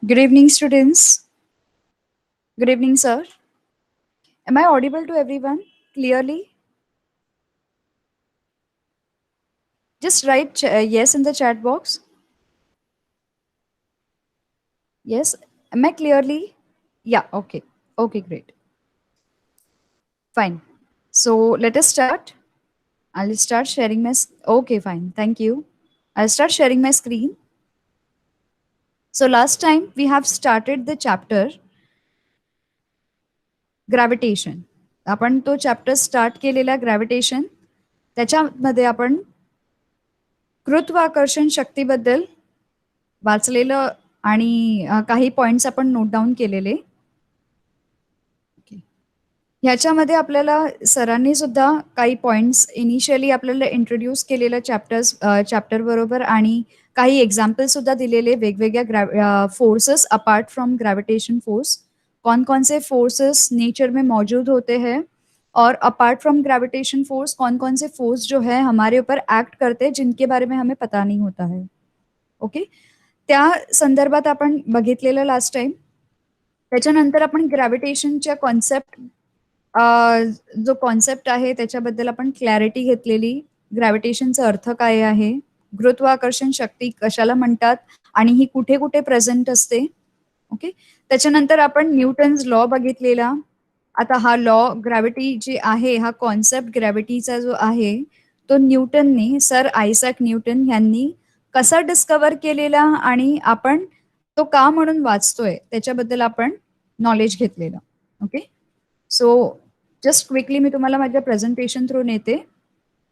Good evening, students. Good evening, sir. Am I audible to everyone clearly? Just write yes in the chat box. Yes. Am I clearly? Yeah, okay. Okay, great. Fine. So let us start. I'll start sharing my. Okay, fine. Thank you. I'll start sharing my screen. So last time we have started the chapter gravitation. आपण तो chapter start केलेला gravitation. त्याच्यामध्ये आपण गुरुत्वाकर्षण शक्तीबद्दल वाचलेलं आणि काही points आपण नोट डाऊन केलेले. ह्याच्यामध्ये आपल्याला सरांनी सुद्धा काही पॉइंट्स इनिशियली आपल्याला इंट्रोड्यूस केलेलं चॅप्टर बरोबर आणि काही एग्जाम्पल सुद्धा दिलेले वेगवेगळ्या forces apart from gravitation force. कौन से फोर्सेस नेचर में मौजूद होते हैं और अपार्ट फ्रॉम ग्रेविटेशन फोर्स कौन से फोर्स जो है हमारे ऊपर एक्ट करते हैं जिनके बारे में हमें पता नहीं होता है. ओके, त्या संदर्भात आपण बघितलेलं लास्ट टाइम. त्याच्यानंतर आपण ग्रॅव्हिटेशनच्या कॉन्सेप्ट जो कॉन्सेप्ट आहे त्याच्याबद्दल आपण क्लॅरिटी घेतलेली. ग्रॅव्हिटेशनचा अर्थ काय आहे, गुरुत्वाकर्षण शक्ती कशाला म्हणतात आणि ही कुठे कुठे प्रेझेंट असते. ओके, त्याच्यानंतर आपण न्यूटन्स लॉ बघितलेला. आता हा लॉ ग्रॅव्हिटी जे आहे, हा कॉन्सेप्ट ग्रॅव्हिटीचा जो आहे तो न्यूटनने, सर आयझॅक न्यूटन यांनी कसा डिस्कवर केलेला आणि आपण तो का म्हणून वाचतोय त्याच्याबद्दल आपण नॉलेज घेतलेलं. ओके, सो जस्ट क्विकली मी तुम्हाला माझ्या प्रेझेंटेशन थ्रू नेते.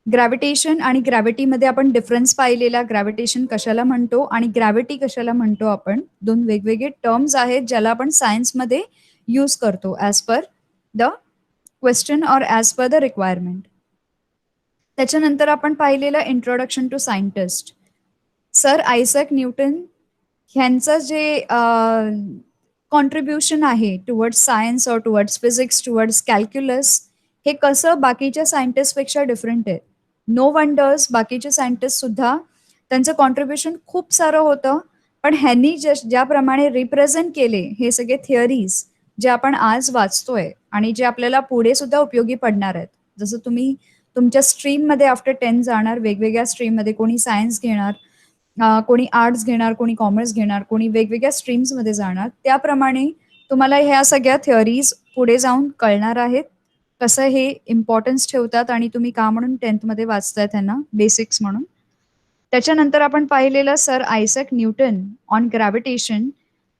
ग्रॅव्हिटेशन आणि ग्रॅव्हिटीमध्ये आपण डिफरन्स पाहिलेला. ग्रॅव्हिटेशन कशाला म्हणतो आणि ग्रॅव्हिटी कशाला म्हणतो आपण. दोन वेगवेगळे टर्म्स आहेत ज्याला आपण सायन्समध्ये यूज करतो ॲज पर द क्वेश्चन और ॲज पर द रिक्वायरमेंट. त्याच्यानंतर आपण पाहिलेलं introduction to scientist. Sir Isaac Newton ह्यांचं जे कॉन्ट्रीब्युशन आहे टुवर्ड्स सायन्स और टुवर्ड्स फिजिक्स, टुवर्ड्स कॅल्क्युलस, हे कसं बाकीच्या सायंटिस्टपेक्षा डिफरंट आहे. नो वंडर्स बाकीचे सायंटिस्ट सुद्धा त्यांचं कॉन्ट्रीब्युशन खूप सारं होतं, पण ह्यांनी ज्याप्रमाणे रिप्रेझेंट केले हे सगळे थिअरीज जे आपण आज वाचतोय आणि जे आपल्याला पुढे सुद्धा उपयोगी पडणार आहेत. जसं तुम्ही तुमच्या स्ट्रीममध्ये आफ्टर 10 जाणार, वेगवेगळ्या स्ट्रीममध्ये कोणी सायन्स घेणार, कोणी आर्ट्स घेणार, कोणी कॉमर्स घेणार, कोणी वेगवेगळ्या स्ट्रीम्समध्ये जाणार, त्याप्रमाणे तुम्हाला ह्या सगळ्या थिअरीज पुढे जाऊन कळणार आहेत, कसं हे इम्पॉर्टन्स ठेवतात आणि तुम्ही का म्हणून 10th मध्ये वाचताय त्यांना बेसिक्स म्हणून. त्याच्यानंतर आपण पाहिलेलं sir Isaac Newton on gravitation.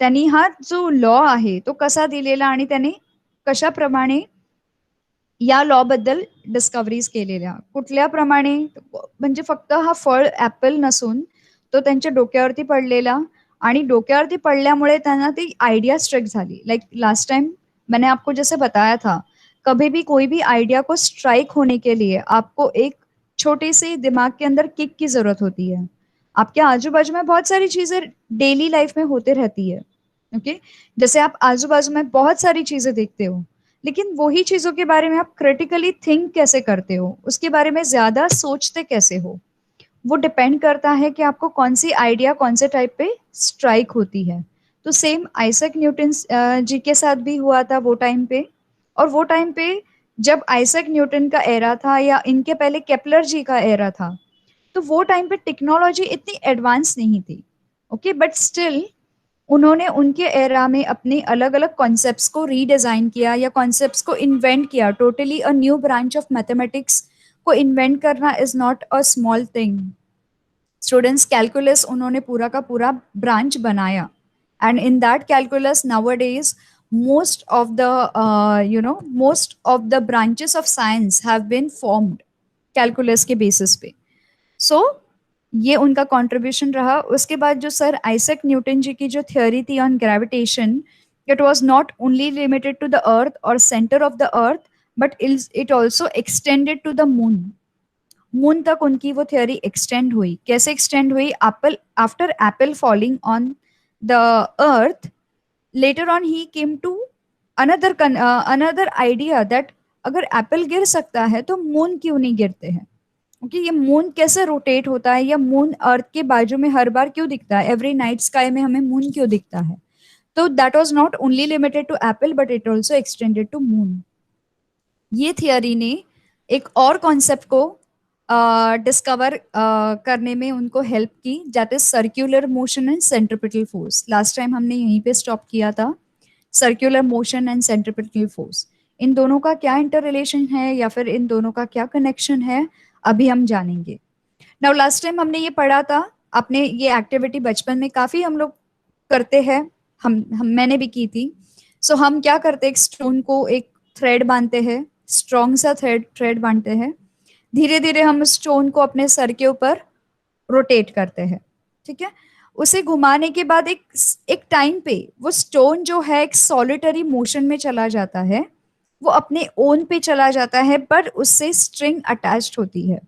त्यांनी हा जो लॉ आहे तो कसा दिलेला आणि त्याने कशाप्रमाणे या लॉ बद्दल डिस्कव्हरीज केलेल्या. कुठल्याप्रमाणे म्हणजे फक्त हा फळ ऍपल नसून तो त्यांच्या डोक्यावरती पडलेला आणि डोक्यावरती पडल्यामुळे त्यांना ती आइडिया स्ट्राइक झाली. लाइक लास्ट टाइम मैंने आपको जैसे बताया था, कभी भी कोई भी आइडिया को स्ट्राइक होने के लिए आपको एक छोटे से दिमाग के अंदर किक की जरूरत होती है. आपके आजू बाजू में बहुत सारी चीजें डेली लाइफ में होते रहती है. ओके, जैसे आप आजू बाजू में बहुत सारी चीजें देखते हो, लेकिन वही चीजों के बारे में आप क्रिटिकली थिंक कैसे करते हो, उसके बारे में ज्यादा सोचते कैसे हो, वो डिपेंड करता है कि आपको कौन सी आइडिया कौन से टाइप पे स्ट्राइक होती है. तो सेम आइजैक न्यूटन जी के साथ भी हुआ था वो टाइम पे. और वो टाइम पे जब आइजैक न्यूटन का एरा था या इनके पहले केपलर जी का एरा था, तो वो टाइम पे टेक्नोलॉजी इतनी एडवांस नहीं थी. ओके, बट स्टिल उन्होंने उनके एरा में अपने अलग अलग कॉन्सेप्ट्स को रीडिजाइन किया या कॉन्सेप्ट्स को इन्वेंट किया. Totally a new branch of mathematics को इन्वेंट करना is not a small thing. Students, calculus उन्होंने पूरा का पूरा ब्रांच बनाया and in that calculus nowadays most of the most of the branches of science have been formed calculus के basis पे. सो ये उनका कंट्रीब्यूशन रहा. उसके बाद जो सर आइजैक न्यूटन जी की जो थ्योरी थी on gravitation, it was not only limited to the earth और centre of the earth, but it also extended to the moon. Moon तक उनकी वो थ्योरी एक्सटेंड हुई. कैसे एक्सटेंड हुई? Apple, after apple falling on the earth, later on he came to another idea that अगर apple गिर सकता है तो मून क्यों नहीं गिरते हैं. ओके, ये मून कैसे रोटेट होता है या मून अर्थ के बाजू में हर बार क्यों दिखता है, एवरी नाइट स्काई में हमें मून क्यों दिखता है. तो that was not only limited to apple but it also extended to moon. ये थियोरी ने एक और कॉन्सेप्ट को डिस्कवर करने में उनको हेल्प की, that is circular motion and centripetal force. Last time हमने यहीं पे स्टॉप किया था, circular motion and centripetal force. इन दोनों का क्या इंटर रिलेशन है या फिर इन दोनों का क्या कनेक्शन है, अभी हम जानेंगे। नाउ लास्ट टाइम हमने ये पढ़ा था, आपने ये एक्टिविटी बचपन में काफी हम लोग करते हैं, हम मैंने भी की थी। सो हम क्या करते हैं, एक स्टोन को एक थ्रेड बांधते हैं, स्ट्रॉन्ग सा थ्रेड थ्रेड बांधते हैं, धीरे धीरे हम स्टोन को अपने सर के ऊपर रोटेट करते हैं, ठीक है। उसे घुमाने के बाद एक एक टाइम पे वो स्टोन जो है एक सॉलिटरी मोशन में चला जाता है, वो अपने ओन पे चला जाता है, पर उससे स्ट्रिंग अटैच्ड होती है।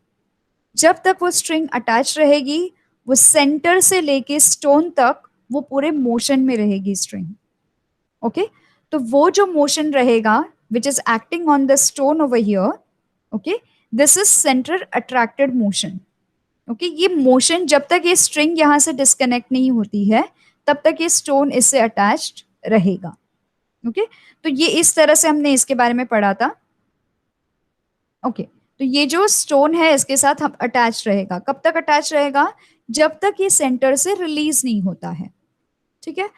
जब तक वो स्ट्रिंग अटैच रहेगी, वो सेंटर से लेके स्टोन तक वो पूरे मोशन में रहेगी स्ट्रिंग। ओके, तो वो जो मोशन रहेगा which is acting on the stone over here, okay, this is centre attracted motion. Okay, ये मोशन जब तक ये स्ट्रिंग यहां से डिस्कनेक्ट नहीं होती है, तब तक ये स्टोन इससे अटैच्ड रहेगा। ओके, तो ये इस तरह से हमने इसके बारे में पढ़ा था। ओके, तो ये जो स्टोन है इसके साथ हम अटैच रहेगा, कब तक अटैच रहेगा, जब तक ये सेंटर से रिलीज नहीं होता है, ठीक है।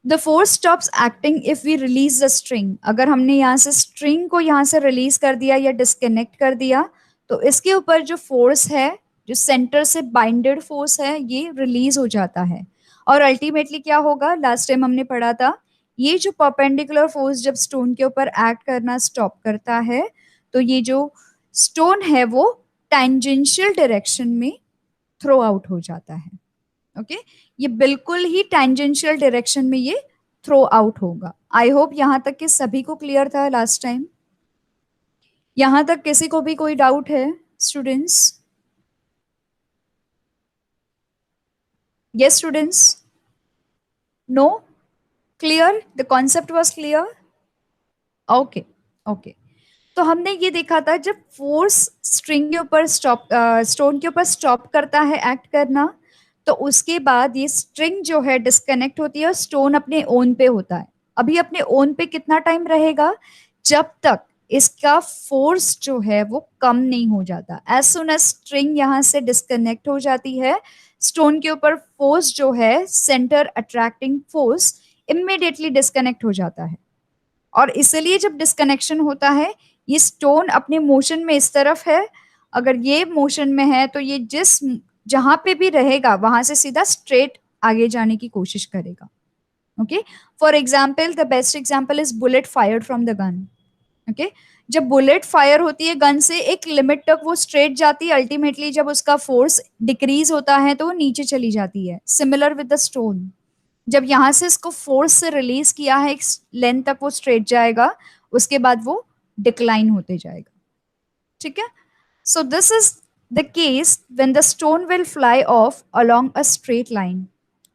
The force stops acting if we release the string. अगर हमने यहाँ से स्ट्रिंग को यहाँ से रिलीज कर दिया या डिस्कनेक्ट कर दिया, तो इसके ऊपर जो फोर्स है, जो सेंटर से बाइंडेड फोर्स है, ये रिलीज हो जाता है। और अल्टीमेटली क्या होगा, लास्ट टाइम हमने पढ़ा था, ये जो परपेंडिकुलर फोर्स जब स्टोन के ऊपर एक्ट करना स्टॉप करता है, तो ये जो स्टोन है वो टेंजेंशियल डायरेक्शन में थ्रो आउट हो जाता है। ओके, ये बिल्कुल ही टेंजेंशियल डायरेक्शन में ये थ्रो आउट होगा। आई होप यहां तक के सभी को क्लियर था लास्ट टाइम। यहां तक किसी को भी कोई डाउट है students? Yes students? No? Clear? The concept was clear? Okay, okay. तो हमने ये देखा था, जब फोर्स स्ट्रिंग के ऊपर स्टॉप स्टोन के ऊपर स्टॉप करता है एक्ट करना, तो उसके बाद ये स्ट्रिंग जो है डिस्कनेक्ट होती है और स्टोन अपने ओन पे होता है। अभी अपने ओन पे कितना टाइम रहेगा, जब तक इसका फोर्स जो है वो कम नहीं हो जाता। एज सुन एज स्ट्रिंग यहाँ से डिस्कनेक्ट हो जाती है, स्टोन के ऊपर फोर्स जो है centre attracting force immediately disconnect हो जाता है। और इसलिए जब डिस्कनेक्शन होता है, ये स्टोन अपने मोशन में इस तरफ है, अगर ये मोशन में है तो ये जिस जहां पे भी रहेगा वहां से सीधा स्ट्रेट आगे जाने की कोशिश करेगा। Okay, for example, the best example is bullet fired from the gun. Okay, जब बुलेट फायर होती है गन से, एक लिमिट तक वो स्ट्रेट जाती है, अल्टीमेटली जब उसका फोर्स डिक्रीज होता है तो वो नीचे चली जाती है। सिमिलर विद द स्टोन, जब यहाँ से इसको फोर्स से रिलीज किया है, एक लेंथ तक वो स्ट्रेट जाएगा, उसके बाद वो डिक्लाइन होते जाएगा, ठीक है। So this is the case when the stone will fly off along a straight line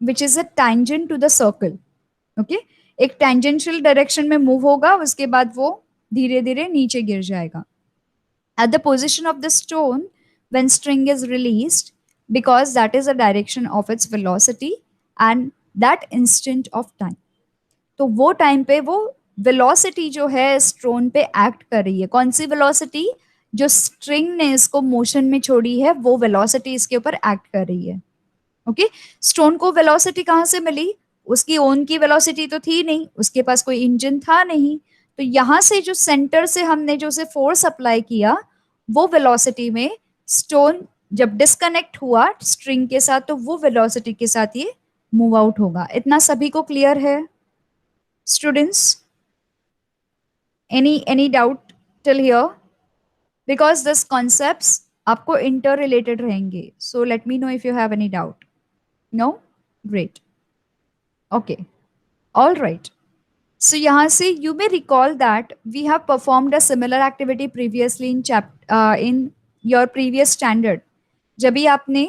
which is a tangent to the circle. Okay, एक टेंजेंशियल डायरेक्शन में मूव होगा, उसके बाद वो धीरे धीरे नीचे गिर जाएगा। At the position of the stone when string is released, because that is the direction of its velocity and that instant of time। तो वो टाइम पे वो वेलोसिटी जो है स्टोन पे एक्ट कर रही है। कौन सी वेलोसिटी? जो स्ट्रिंग ने इसको मोशन में छोड़ी है, वो वेलोसिटी इसके ऊपर एक्ट कर रही है। ओके, स्टोन को वेलोसिटी कहाँ से मिली? उसकी ओन की वेलोसिटी तो थी नहीं, उसके पास कोई इंजन था नहीं, तो यहां से जो सेंटर से हमने जो से फोर्स अप्लाई किया, वो वेलोसिटी में स्टोन जब डिस्कनेक्ट हुआ स्ट्रिंग के साथ, तो वो वेलोसिटी के साथ ये मूव आउट होगा। इतना सभी को क्लियर है students? Any doubt till here? Because this concepts आपको इंटर रिलेटेड रहेंगे, so let me know if you have any doubt. No? Great, okay, all right. So यहाँ से you may recall that we have performed a similar activity previously in your previous standard। जब भी आपने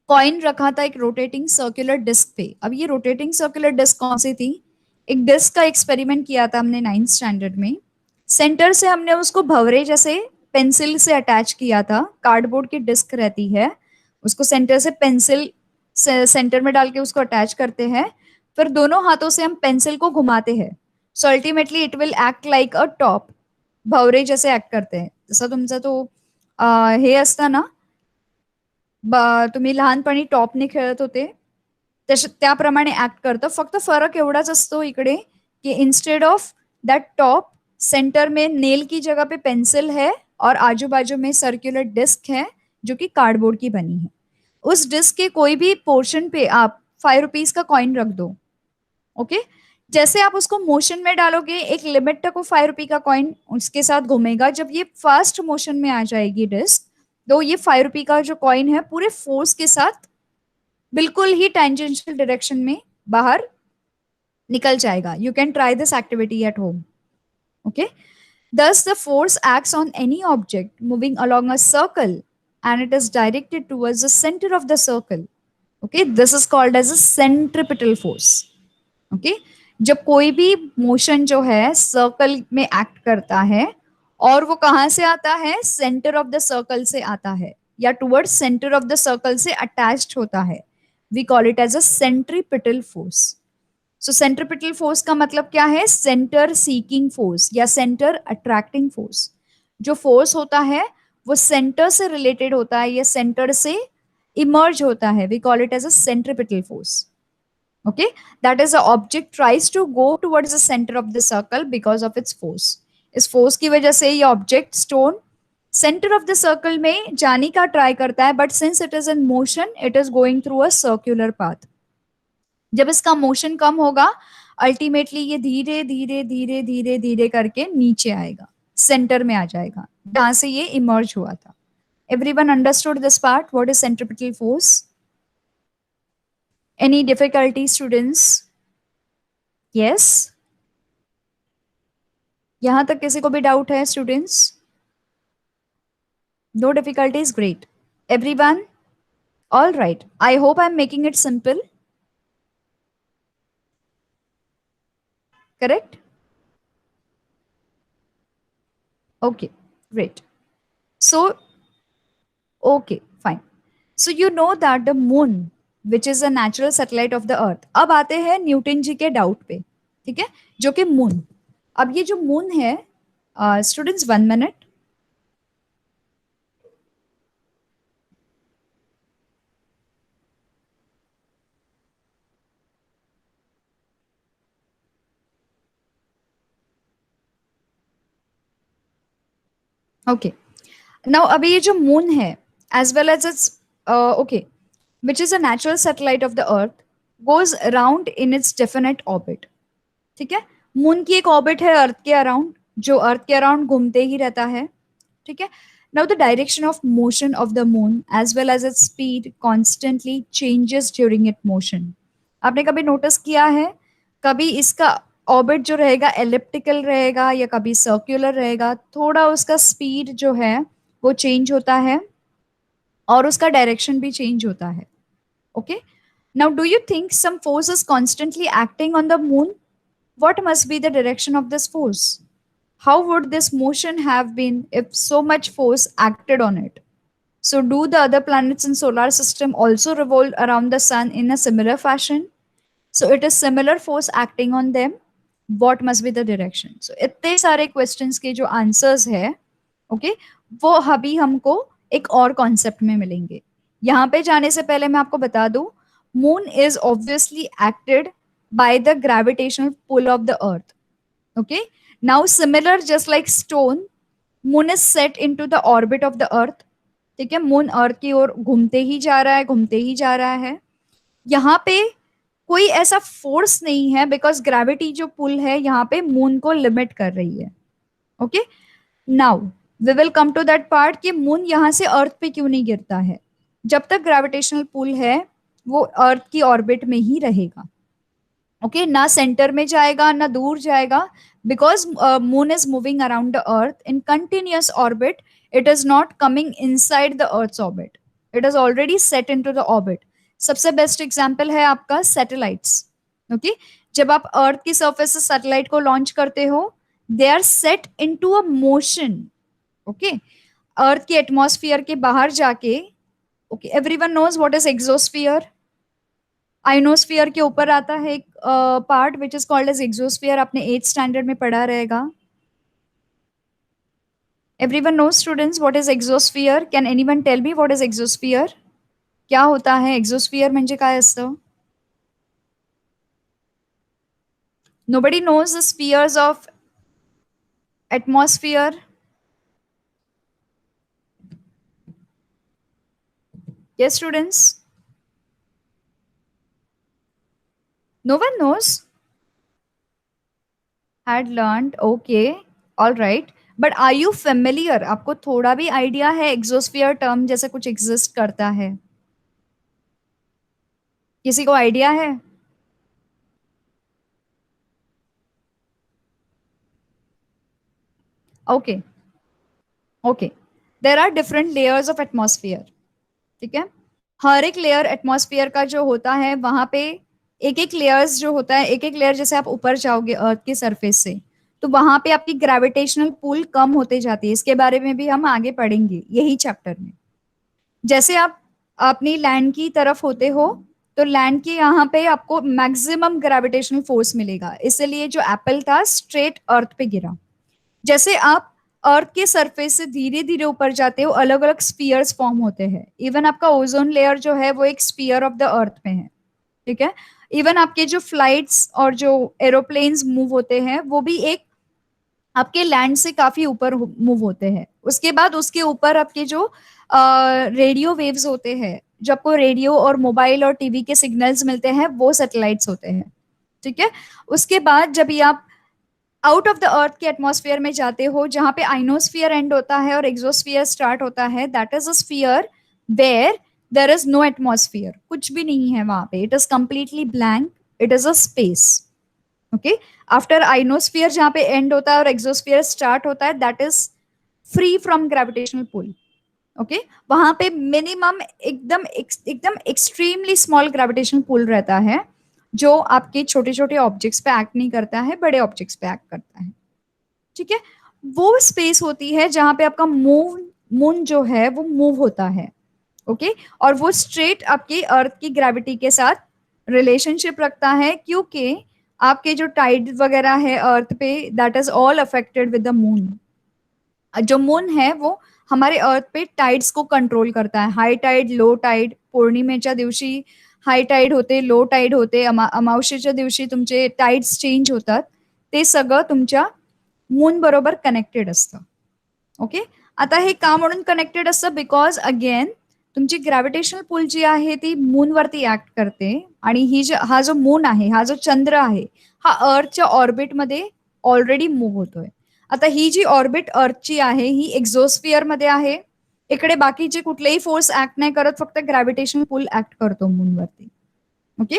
coin रखा था एक rotating circular disc पे। अब ये रोटेटिंग सर्कुलर डिस्क कौन सी थी? एक डिस्क का एक्सपेरिमेंट किया था हमने 9th स्टैंडर्ड में। सेंटर से हमने उसको भंवरे जैसे पेंसिल से अटैच किया था। कार्डबोर्ड की डिस्क रहती है, उसको सेंटर से पेंसिल सेंटर में डाल के उसको अटैच करते हैं, फिर दोनों हाथों से हम पेंसिल को घुमाते हैं, so ultimately it will act like a top. भवरे जसे ऍक्ट करते हैं. जसं तुमचं तो हे असतं ना, तुम्ही लहानपणी टॉपने खेळत होते, त्याप्रमाणे ऍक्ट करतं. फक्त फरक एवढाच असतो इकडे कि instead of that top, centre में नेल की जगह पे पेंसिल है और आजू बाजू में सर्कुलर डिस्क है जो कि कार्डबोर्ड की बनी है. उस डिस्क के कोई भी पोर्शन पे आप 5 रुपीज का कॉइन रख दो. ओके. जैसे आप उसको मोशन में डालोगे, एक लिमिट तक वो 5 रुपए का कॉइन उसके साथ घूमेगा. जब ये फास्ट मोशन में आ जाएगी डिस्क, तो ये 5 रुपए का जो कॉइन है पूरे फोर्स के साथ बिल्कुल ही टेंजेंशियल डायरेक्शन में बाहर निकल जाएगा. You can try this activity at home. Okay. Thus, the force acts on any object moving along a circle and it is directed towards the center of the circle. Okay, this is called as a centripetal force. Okay, जब कोई भी motion जो है circle में act करता है और वो कहाँ से आता है, सेंटर ऑफ द सर्कल से आता है या towards centre of the circle से अटैच्ड होता है, we call it as a centripetal force. So centripetal force का मतलब क्या है, सेंटर सीकिंग फोर्स या सेंटर अट्रैक्टिंग फोर्स. जो फोर्स होता है वो सेंटर से रिलेटेड होता है या सेंटर से इमर्ज होता है, we call it as a centripetal force. Okay, that is the object tries to go towards the center of the circle because of its force. इस फोर्स की वजह से ये object stone centre of the circle में जाने का try करता है, but since it is in motion it is going through a circular path. जब इसका मोशन कम होगा, अल्टीमेटली ये धीरे धीरे धीरे धीरे धीरे करके नीचे आएगा, सेंटर में आ जाएगा जहां से ये इमर्ज हुआ था. Everyone understood this part, what is centripetal force? Any difficulty students? Yes, यहां तक किसी को भी डाउट है students? No difficulties, great. Everyone all right. I hope I am making it simple. Correct? Okay, great. So okay fine. So you know that the moon which is a natural satellite of the earth. अब आते हैं Newton जी के doubt पे. ठीक है, जो कि moon. अब ये जो मून है, स्टूडेंट्स 1 मिनट. ओके. नाउ अभी ये जो मून है as well as it's okay which is a natural satellite of the earth goes around in its definite orbit. ठीक है, मून की एक ऑर्बिट है अर्थ के अराउंड, जो अर्थ के अराउंड घूमते ही रहता है. ठीक है. Now the direction of motion of the moon as well as its speed constantly changes during it motion. आपने कभी नोटिस किया है, कभी इसका ऑर्बिट जो रहेगा एलिप्टिकल रहेगा या कभी सर्क्यूलर रहेगा, थोड़ा उसका स्पीड जो है वो चेंज होता है और उसका डायरेक्शन भी चेंज होता है. Okay. Now, do you think some force is constantly acting on the moon? What must be the direction of this force? How would this motion have been if so much force acted on it? So, do the other planets in solar system also revolve around the sun in a similar fashion? So, it is similar force acting on them. What must be the direction? So, इतने सारे questions के जो answers है, okay, वो अभी हमको एक और कॉन्सेप्ट में मिलेंगे. यहाँ पे जाने से पहले मैं आपको बता दूं, moon is obviously acted by the gravitational pull of the earth. Okay. Now similar just like stone, moon is set into the orbit of the earth. ठीक है, मून अर्थ की ओर घूमते ही जा रहा है, घूमते ही जा रहा है. यहाँ पे कोई ऐसा फोर्स नहीं है बिकॉज ग्रेविटी जो पुल है यहाँ पे मून को लिमिट कर रही है. Okay. Now we will come to that part कि मून यहाँ से अर्थ पे क्यों नहीं गिरता है. जब तक ग्रेविटेशनल पुल है वो अर्थ की ऑर्बिट में ही रहेगा. ओके, ना सेंटर में जाएगा ना दूर जाएगा, because moon is moving around the earth in continuous orbit. It is not coming inside the earth's orbit, it is already set into the orbit. सबसे बेस्ट एग्जांपल है आपका सैटेलाइट्स. ओके, जब आप अर्थ की सरफेस से सैटेलाइट को launch करते हो, they are set into a motion. Okay, earth के एटमॉस्फेयर के बाहर जाके. Okay, everyone knows what is exosphere. Ionosphere के ऊपर आता है एक part which is called as exosphere, आपने 8th स्टैंडर्ड में पढ़ा रहेगा. Everyone know students what is exosphere? Can anyone tell me what is exosphere? क्या होता है एक्सोस्फियर? म्हणजे काय असतं? Nobody knows the spheres of atmosphere. Yes, students? No one knows? Had learned. Okay. All right. But are you familiar? आपको थोड़ा भी idea है एक्सोस्फियर टर्म जैसे कुछ एग्जिस्ट करता है? किसी को आइडिया है? Okay. Okay. There are different layers of atmosphere. ठीक है. हर एक लेयर एटमॉस्फेयर का जो होता है वहां पे एक एक लेयर्स जो होता है, एक एक लेयर जैसे आप ऊपर जाओगे अर्थ के सरफेस से, तो वहां पे आपकी ग्रेविटेशनल पुल कम होते जाती है. इसके बारे में भी हम आगे पढ़ेंगे यही चैप्टर में. जैसे आप अपनी लैंड की तरफ होते हो तो लैंड के यहाँ पे आपको मैक्सिमम ग्रेविटेशनल फोर्स मिलेगा, इसलिए जो एप्पल था स्ट्रेट अर्थ पे गिरा. जैसे आप अर्थ के सरफेस से धीरे धीरे ऊपर जाते हो अलग अलग स्पीयर्स फॉर्म होते हैं. इवन आपका ओजोन लेयर जो है वो एक स्पीयर ऑफ द अर्थ पे है. ठीक है. इवन आपके जो फ्लाइट्स और जो एरोप्लेन्स मूव होते हैं वो भी एक आपके लैंड से काफी ऊपर मूव होते हैं. उसके बाद उसके ऊपर आपके जो रेडियो वेव्स होते हैं, जो आपको रेडियो और मोबाइल और टीवी के सिग्नल्स मिलते हैं, वो सैटेलाइट्स होते हैं. ठीक है. उसके बाद जब ये आप आउट ऑफ द अर्थ के एटमॉस्फेयर में जाते हो जहां पे आइनोस्फियर एंड होता है और एक्सोस्फियर स्टार्ट होता है, that is a sphere where there is no atmosphere. कुछ भी नहीं है वहां पे. It is completely blank. It is a space. Okay. After ionosphere जहां पे एंड होता है और एक्सोस्फियर स्टार्ट होता है, that is free from gravitational pull. Okay. वहां पे मिनिमम एकदम एकदम एक्सट्रीमली स्मॉल ग्रेविटेशनल पुल रहता है जो आपके छोटे छोटे ऑब्जेक्ट्स पे एक्ट नहीं करता है, बड़े ऑब्जेक्ट्स पे एक्ट करता है. ठीक है. वो स्पेस होती है जहां पे आपका मून मून जो है वो मूव होता है. ओके. और वो स्ट्रेट आपकी अर्थ की ग्रेविटी के साथ रिलेशनशिप रखता है, क्योंकि आपके जो टाइड वगैरह है अर्थ पे, that is all affected with the moon. जो मून है वो हमारे अर्थ पे टाइड्स को कंट्रोल करता है. हाई टाइड, लो टाइड, पौर्णिमेच्या दिवशी हाय टाइड होते, लो टाइड होते, अमावस्येच्या दिवशी तुमचे टाइड्स चेंज होतात. ते सगळं तुमच्या मून बरोबर कनेक्टेड असतं. ओके. आता हे का म्हणून कनेक्टेड असतं? बिकॉज अगेन तुमची ग्रॅव्हिटेशनल पुल जी आहे ती मूनवरती ऍक्ट करते. आणि हा जो मून आहे, हा जो चंद्र आहे, हा अर्थच्या ऑर्बिटमध्ये ऑलरेडी मूव्ह होतोय. आता ही जी ऑर्बिट अर्थची आहे ही एक्झोस्फिअर मध्ये आहे. इकडे बाकीचे कुठलेही फोर्स ऍक्ट नाही करत, फक्त ग्रॅव्हिटेशनल पुल ऍक्ट करतो मूनवरती. ओके.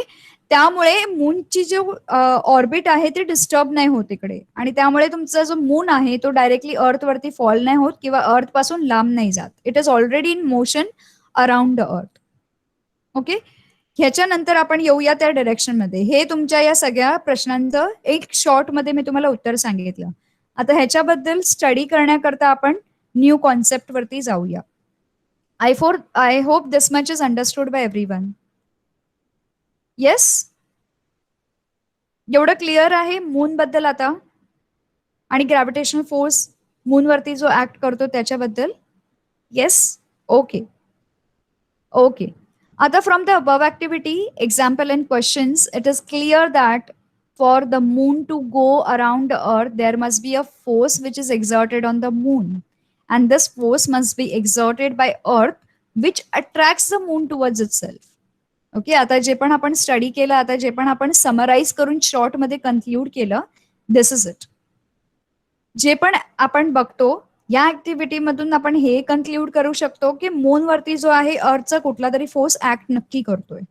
त्यामुळे मूनची जो ऑर्बिट आहे ती डिस्टर्ब नाही होत इकडे, आणि त्यामुळे तुमचा जो मून आहे तो डायरेक्टली अर्थ वरती फॉल नाही होत किंवा अर्थ पासून लांब नाही जात. It is already in motion around the earth. Okay. ह्याच्यानंतर आपण येऊया त्या डायरेक्शन मध्ये. हे तुमच्या या सगळ्या प्रश्नांचं एक शॉर्ट मध्ये मी तुम्हाला उत्तर सांगितलं. आता ह्याच्याबद्दल स्टडी करण्याकरता आपण न्यू कॉन्सेप्ट वरती जाऊया. I hope this much is understood by everyone. Yes. एवढं क्लिअर आहे मून बद्दल आता, आणि ग्रॅव्हिटेशनल फोर्स मूनवरती जो ऍक्ट करतो त्याच्याबद्दल? येस. ओके. ओके. आता from the above activity, example and questions, it is clear that for the moon to go around the earth, there must be a force which is exerted on the moon. And this force must be exerted by earth, which attracts the moon towards itself. Okay. आता जे पण आपण study केलं, आता जे पण आपण summarise करून short मध्ये conclude केलं, दिस इज इट. जे पण आपण बघतो या ऍक्टिव्हिटी मधून आपण हे कन्क्लूड करू शकतो की मूनवरती जो आहे अर्थचा कुठला तरी फोर्स ऍक्ट नक्की करतोय.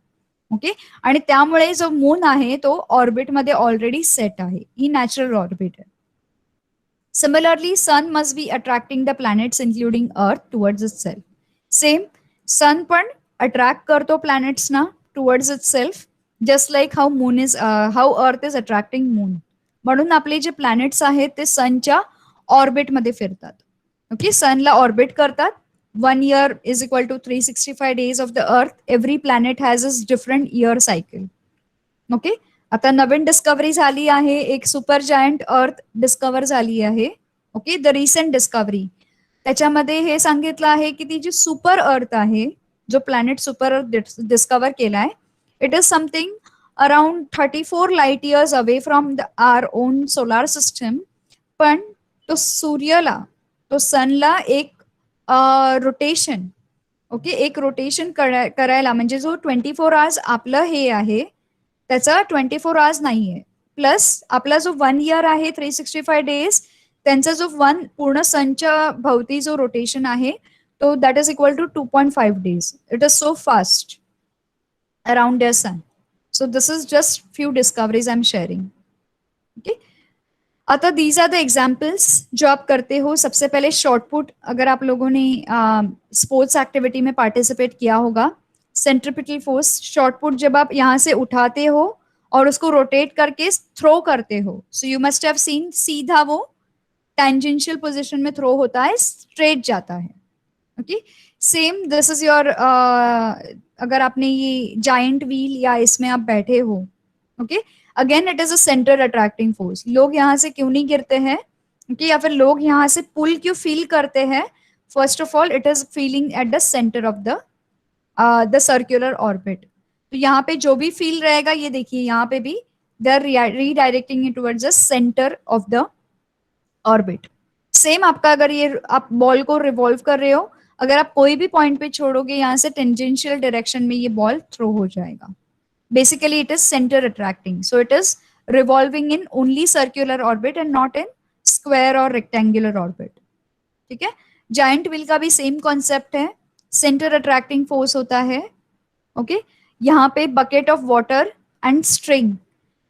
ओके. आणि त्यामुळे जो मून आहे तो ऑर्बिटमध्ये ऑलरेडी सेट आहे. ही नॅचरल ऑर्बिट आहे. Similarly sun must be attracting the planets including earth towards itself. Same sun पण अट्रॅक्ट करतो प्लॅनेट्सना towards itself, just like how earth is attracting moon. म्हणून आपले जे प्लॅनेट्स आहेत ते सनच्या ऑर्बिटमध्ये फिरतात. ओके. सनला ऑर्बिट करतात, 1 year is equal to 365 days of the earth. Every planet has its different year cycle. Okay. आता नवीन डिस्कवरी झाली आहे, एक सुपर जायंट अर्थ डिस्कवर झाली आहे. Okay, the recent discovery. त्याच्यामध्ये हे सांगितलं आहे की ती जी सुपर अर्थ आहे, जो प्लॅनेट सुपर अर्थ डिस्कवर केलाय, it is something around 34 light years away from the our own solar system. पण तो सूर्याला, तो सनला एक रोटेशन, ओके, एक रोटेशन करायला, म्हणजे जो 24 आवर्स आपलं हे आहे त्याचा 24 आवर्स नाहीये. प्लस आपला जो 1 इयर आहे 365 डेज, त्यांचा जो वन पूर्ण सनच्या भोवती जो रोटेशन आहे तो that is equal to 2.5 days. It is so fast around their sun. So this is just few discoveries I am sharing. Okay. आता दीज आर द एग्जाम्पल्स जो आप करते हो. सबसे पहले शॉर्टपुट, अगर आप लोगों ने स्पोर्ट्स एक्टिविटी में पार्टिसिपेट किया होगा, सेंट्रिपिटल फोर्स, शॉर्टपुट जब आप यहाँ से उठाते हो और उसको रोटेट करके थ्रो करते हो, so you must have seen सीधा वो टेंजेंशियल पोजीशन में थ्रो होता है, स्ट्रेट जाता है. Okay, same this is your, अगर आपने ये जायंट व्हील या इसमें आप बैठे हो, okay, again it is a centre attracting force. लोग यहाँ से क्यों नहीं गिरते हैं, okay? या फिर लोग यहाँ से पुल क्यों फील करते हैं? First of all it is feeling at the centre of the circular orbit. तो यहाँ पे जो भी फील रहेगा, ये देखिए यहाँ पे भी they are redirecting it towards the centre of the orbit. Same आपका, अगर ये आप बॉल को रिवॉल्व कर रहे हो, अगर आप कोई भी पॉइंट पे छोड़ोगे यहाँ से टेंजेंशियल डायरेक्शन में ये बॉल थ्रो हो जाएगा. Basically it is center attracting, so it is revolving in only circular orbit and not in square or rectangular orbit. ठीक है. जायंट व्हील का भी सेम कॉन्सेप्ट है, सेंटर अट्रैक्टिंग फोर्स होता है. ओके, यहाँ पे bucket of water and string,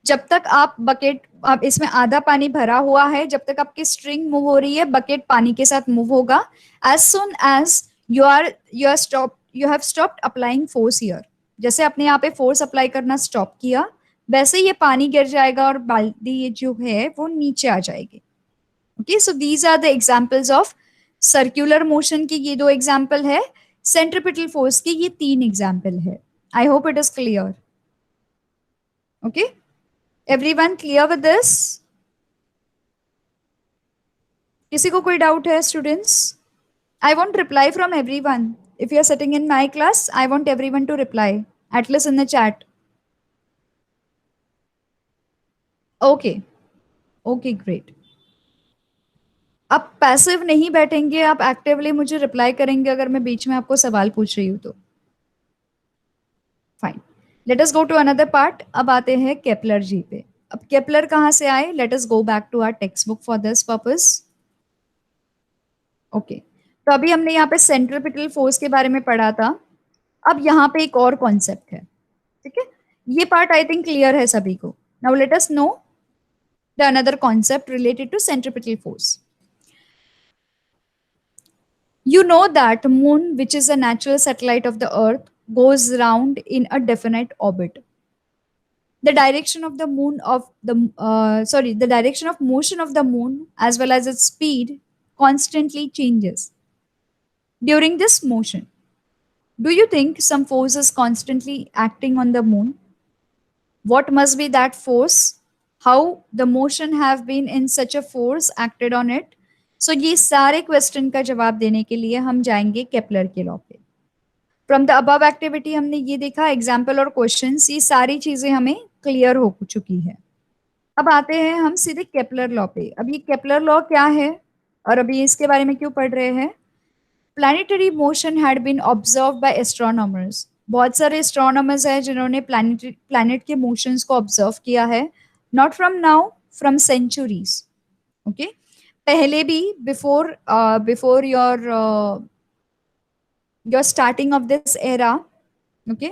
जब तक आप बकेट, आप इसमें आधा पानी भरा हुआ है, जब तक आपकी स्ट्रिंग मूव हो रही है, बकेट पानी के साथ मूव होगा. As soon as you have stopped applying force here, जैसे आपने यहाँ पे फोर्स अप्लाई करना स्टॉप किया, वैसे ये पानी गिर जाएगा और बाल्टी ये जो है वो नीचे आ जाएगी. Okay, so these are the examples of circular motion की. ये 2 एग्जांपल है. सेंट्रिपिटल फोर्स की ये 3 एग्जांपल है. I hope it is clear. Okay, everyone clear with this? किसी को कोई डाउट है students? I want reply from everyone. If you are sitting in my class, I want everyone to reply, at least in the chat. Okay. Okay, great. आप passive नहीं बैठेंगे, आप actively मुझे reply करेंगे अगर मैं बीच में आपको सवाल पूछ रही हूँ तो. Fine. Let us go to another part. अब आते हैं केपलर जी पे. अब केपलर कहाँ से आए? Let us go back to our text book for this purpose. Okay, तो अभी हमने यहाँ पे सेंट्रिपिटल फोर्स के बारे में पढ़ा था. अब यहाँ पे एक और कॉन्सेप्ट है. ठीक है, ये पार्ट आई थिंक क्लियर है सभी को. Now let us know the another concept related to centripetal force. You know that moon, which is a natural satellite of the earth, goes round in a definite orbit. The direction of the moon of the direction of motion of the moon as well as its speed constantly changes. During this motion, do you think some force is constantly acting on the moon? What must be that force? How the motion have been in such a force acted on it? सो ये सारे question का जवाब देने के लिए हम जाएंगे Kepler के लॉ पे. फ्रॉम द अबव एक्टिविटी हमने ये देखा, एग्जाम्पल और क्वेश्चंस, ये सारी चीजें हमें क्लियर हो चुकी है. अब आते हैं हम सीधे केपलर लॉ पे. अब ये केपलर लॉ क्या है और अभी इसके बारे में क्यों पढ़ रहे हैं? Planetary motion had been observe by astronomers. बहुत सारे एस्ट्रोनॉमर्स हैं जिन्होंने प्लैनेट के मोशंस को ऑब्जर्व किया है. Not from now, from centuries. Okay, पहले भी before your starting of this era. Okay,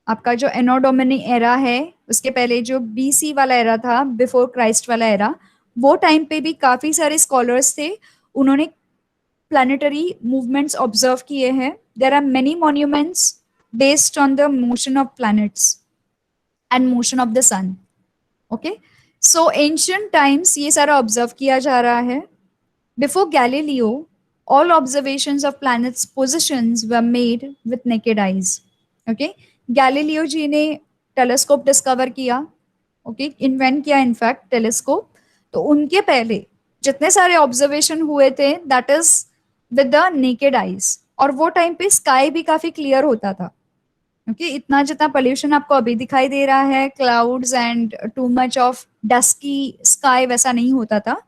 आपका जो एनो डोमिनी एरा है, उसके पहले जो बीसी वाला एरा था, बिफोर क्राइस्ट वाला एरा, वो टाइम पे भी काफी सारे स्कॉलर्स थे, उन्होंने प्लैनेटरी मूवमेंट्स ऑब्जर्व किए हैं. There are many monuments based on the motion of planets and motion of the sun. Okay, so ancient times ये सारा ऑब्जर्व किया जा रहा है. Before Galileo, all observations of planets positions were made with naked eyes. Okay, Galileo ji ने telescope discover किया, okay, invent किया in fact telescope. तो उनके पहले जितने सारे ऑब्जर्वेशन हुए थे that is with the naked eyes, और वो टाइम पे स्काई भी काफी क्लियर होता था। ओके, इतना जितना पोल्यूशन आपको अभी दिखाई दे रहा है, clouds and too much of dusky sky, वैसा नहीं होता था।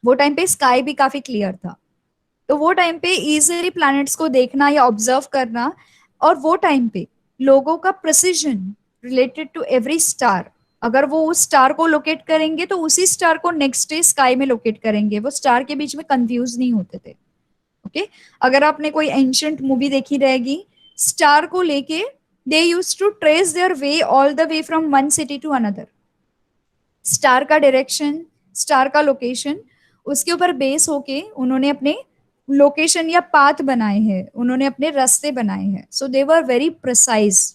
वो टाइम पे स्काई भी काफी क्लियर था। तो वो टाइम पे इजीली प्लैनेट्स को देखना या ऑब्जर्व करना, और वो टाइम पे लोगों का precision related to every star, अगर वो उस स्टार को लोकेट करेंगे तो उसी स्टार को नेक्स्ट डे स्काई में लोकेट करेंगे, वो स्टार के बीच में कंफ्यूज नहीं होते थे। ओके, अगर आपने कोई एंशियंट मूवी देखी रहेगी, स्टार को लेके they use to trace their way all the way from one city to another. Star का डायरेक्शन, स्टार का लोकेशन, उसके ऊपर बेस होके उन्होंने अपने लोकेशन या पाथ बनाए हैं, उन्होंने अपने रास्ते बनाए हैं। So they were very precise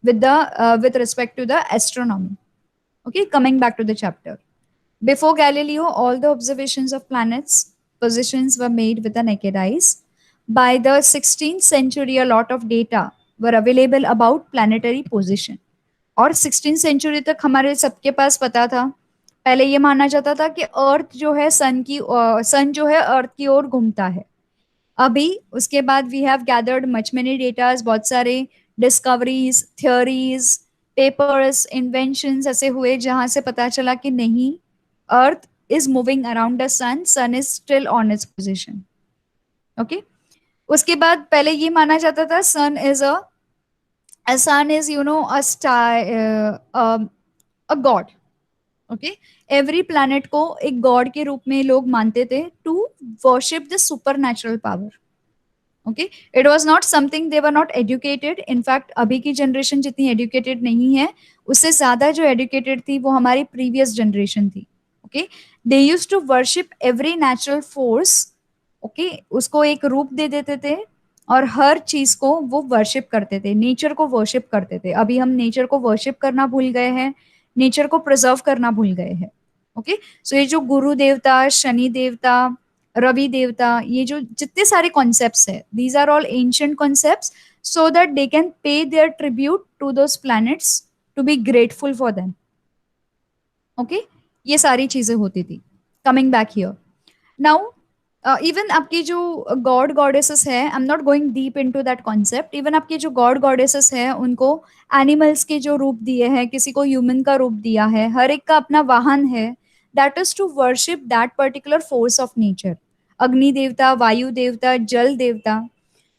with respect to the astronomy. Okay, coming back to the chapter. Before Galileo, all the observations of planets positions were made with the naked eyes. By the 16th century, a lot of data were available about planetary position. और 16th century तक हमारे सबके पास पता था। पहले ये माना जाता था कि अर्थ जो है सन जो है अर्थ की ओर घूमता है। अभी उसके बाद we have gathered much many datas, बहुत सारे डिस्कवरीज, थियोरीज, पेपर्स, इन्वेंशंस ऐसे हुए जहां से पता चला कि नहीं, earth is moving around the sun, sun is still on its position. Okay, उसके बाद पहले ये माना जाता था sun is a star, a god. Okay, every planet को एक गॉड के रूप में लोग मानते थे to worship the super natural power. Okay, it was not something, they were not educated. In fact अभी की जनरेशन जितनी एजुकेटेड नहीं है, उससे ज्यादा जो एजुकेटेड थी वो हमारी प्रीवियस जनरेशन थी। Okay, they use to worship every natural force. Okay, उसको एक रूप दे देते थे और हर चीज को वो वर्शिप करते थे, नेचर को वर्शिप करते थे। अभी हम नेचर को वर्शिप करना भूल गए हैं, नेचर को प्रिजर्व करना भूल गए हैं। ओके, सो ये जो गुरु देवता, शनि देवता, रवि देवता, ये जो जितने सारे कॉन्सेप्ट्स है, these are all ancient concepts, so that they can pay their tribute to those planets, to be grateful for them. Okay, ये सारी चीजें होती थी। Coming back here now, even आपकी जो गॉड गॉडेसेस है, I am not going deep into that concept, even आपकी जो गॉड गॉडेसेस है उनको एनिमल्स के जो रूप दिए हैं, किसी को ह्यूमन का रूप दिया है, हर एक का अपना वाहन है, that is to worship that particular force of nature. अग्नि देवता, वायु देवता, जल देवता।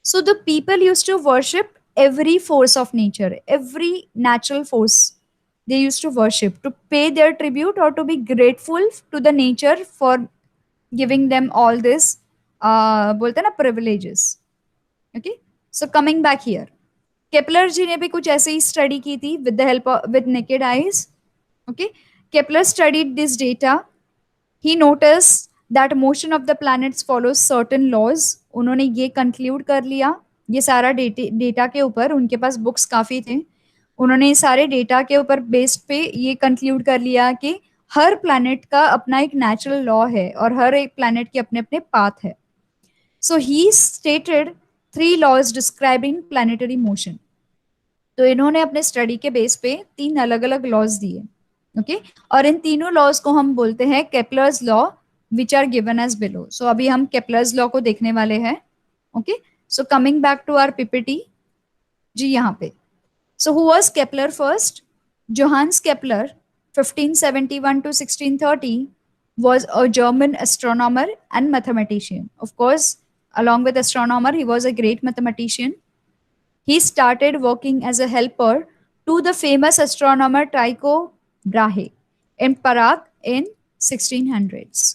So the people use to worship every force of nature, every natural force they used to worship, to pay their tribute or to be grateful to the nature for giving them all this बोलते हैं ना privileges. Okay, so coming back here, Kepler ji ने भी कुछ ऐसे ही study की थी with the help of with naked eyes. Okay, Kepler studied this data. He noticed that motion of the planets follows certain laws. उन्होंने ये कंक्लूड कर लिया, ये सारा डेटा के ऊपर उनके पास बुक्स काफी थे, उन्होंने सारे डेटा के ऊपर बेस्ड पे ये कंक्लूड कर लिया कि हर प्लैनेट का अपना एक नेचुरल लॉ है और हर एक प्लैनेट के अपने अपने पाथ है। So he stated 3 laws describing planetary motion. तो इन्होंने अपने स्टडी के बेस पे 3 अलग अलग लॉज दिए। ओके, और इन तीनों लॉज को हम बोलते हैं Kepler's law, which are given as below. So अभी हम केपलर्स लॉ को देखने वाले हैं। Okay, so coming back to our PPT जी, यहाँ पे so who was Kepler first? Johannes Kepler, 1571 to 1630, was a German astronomer and mathematician. Of course, along with astronomer, he was a great mathematician. He started working as a helper to the famous astronomer Tycho Brahe in Prague in 1600s.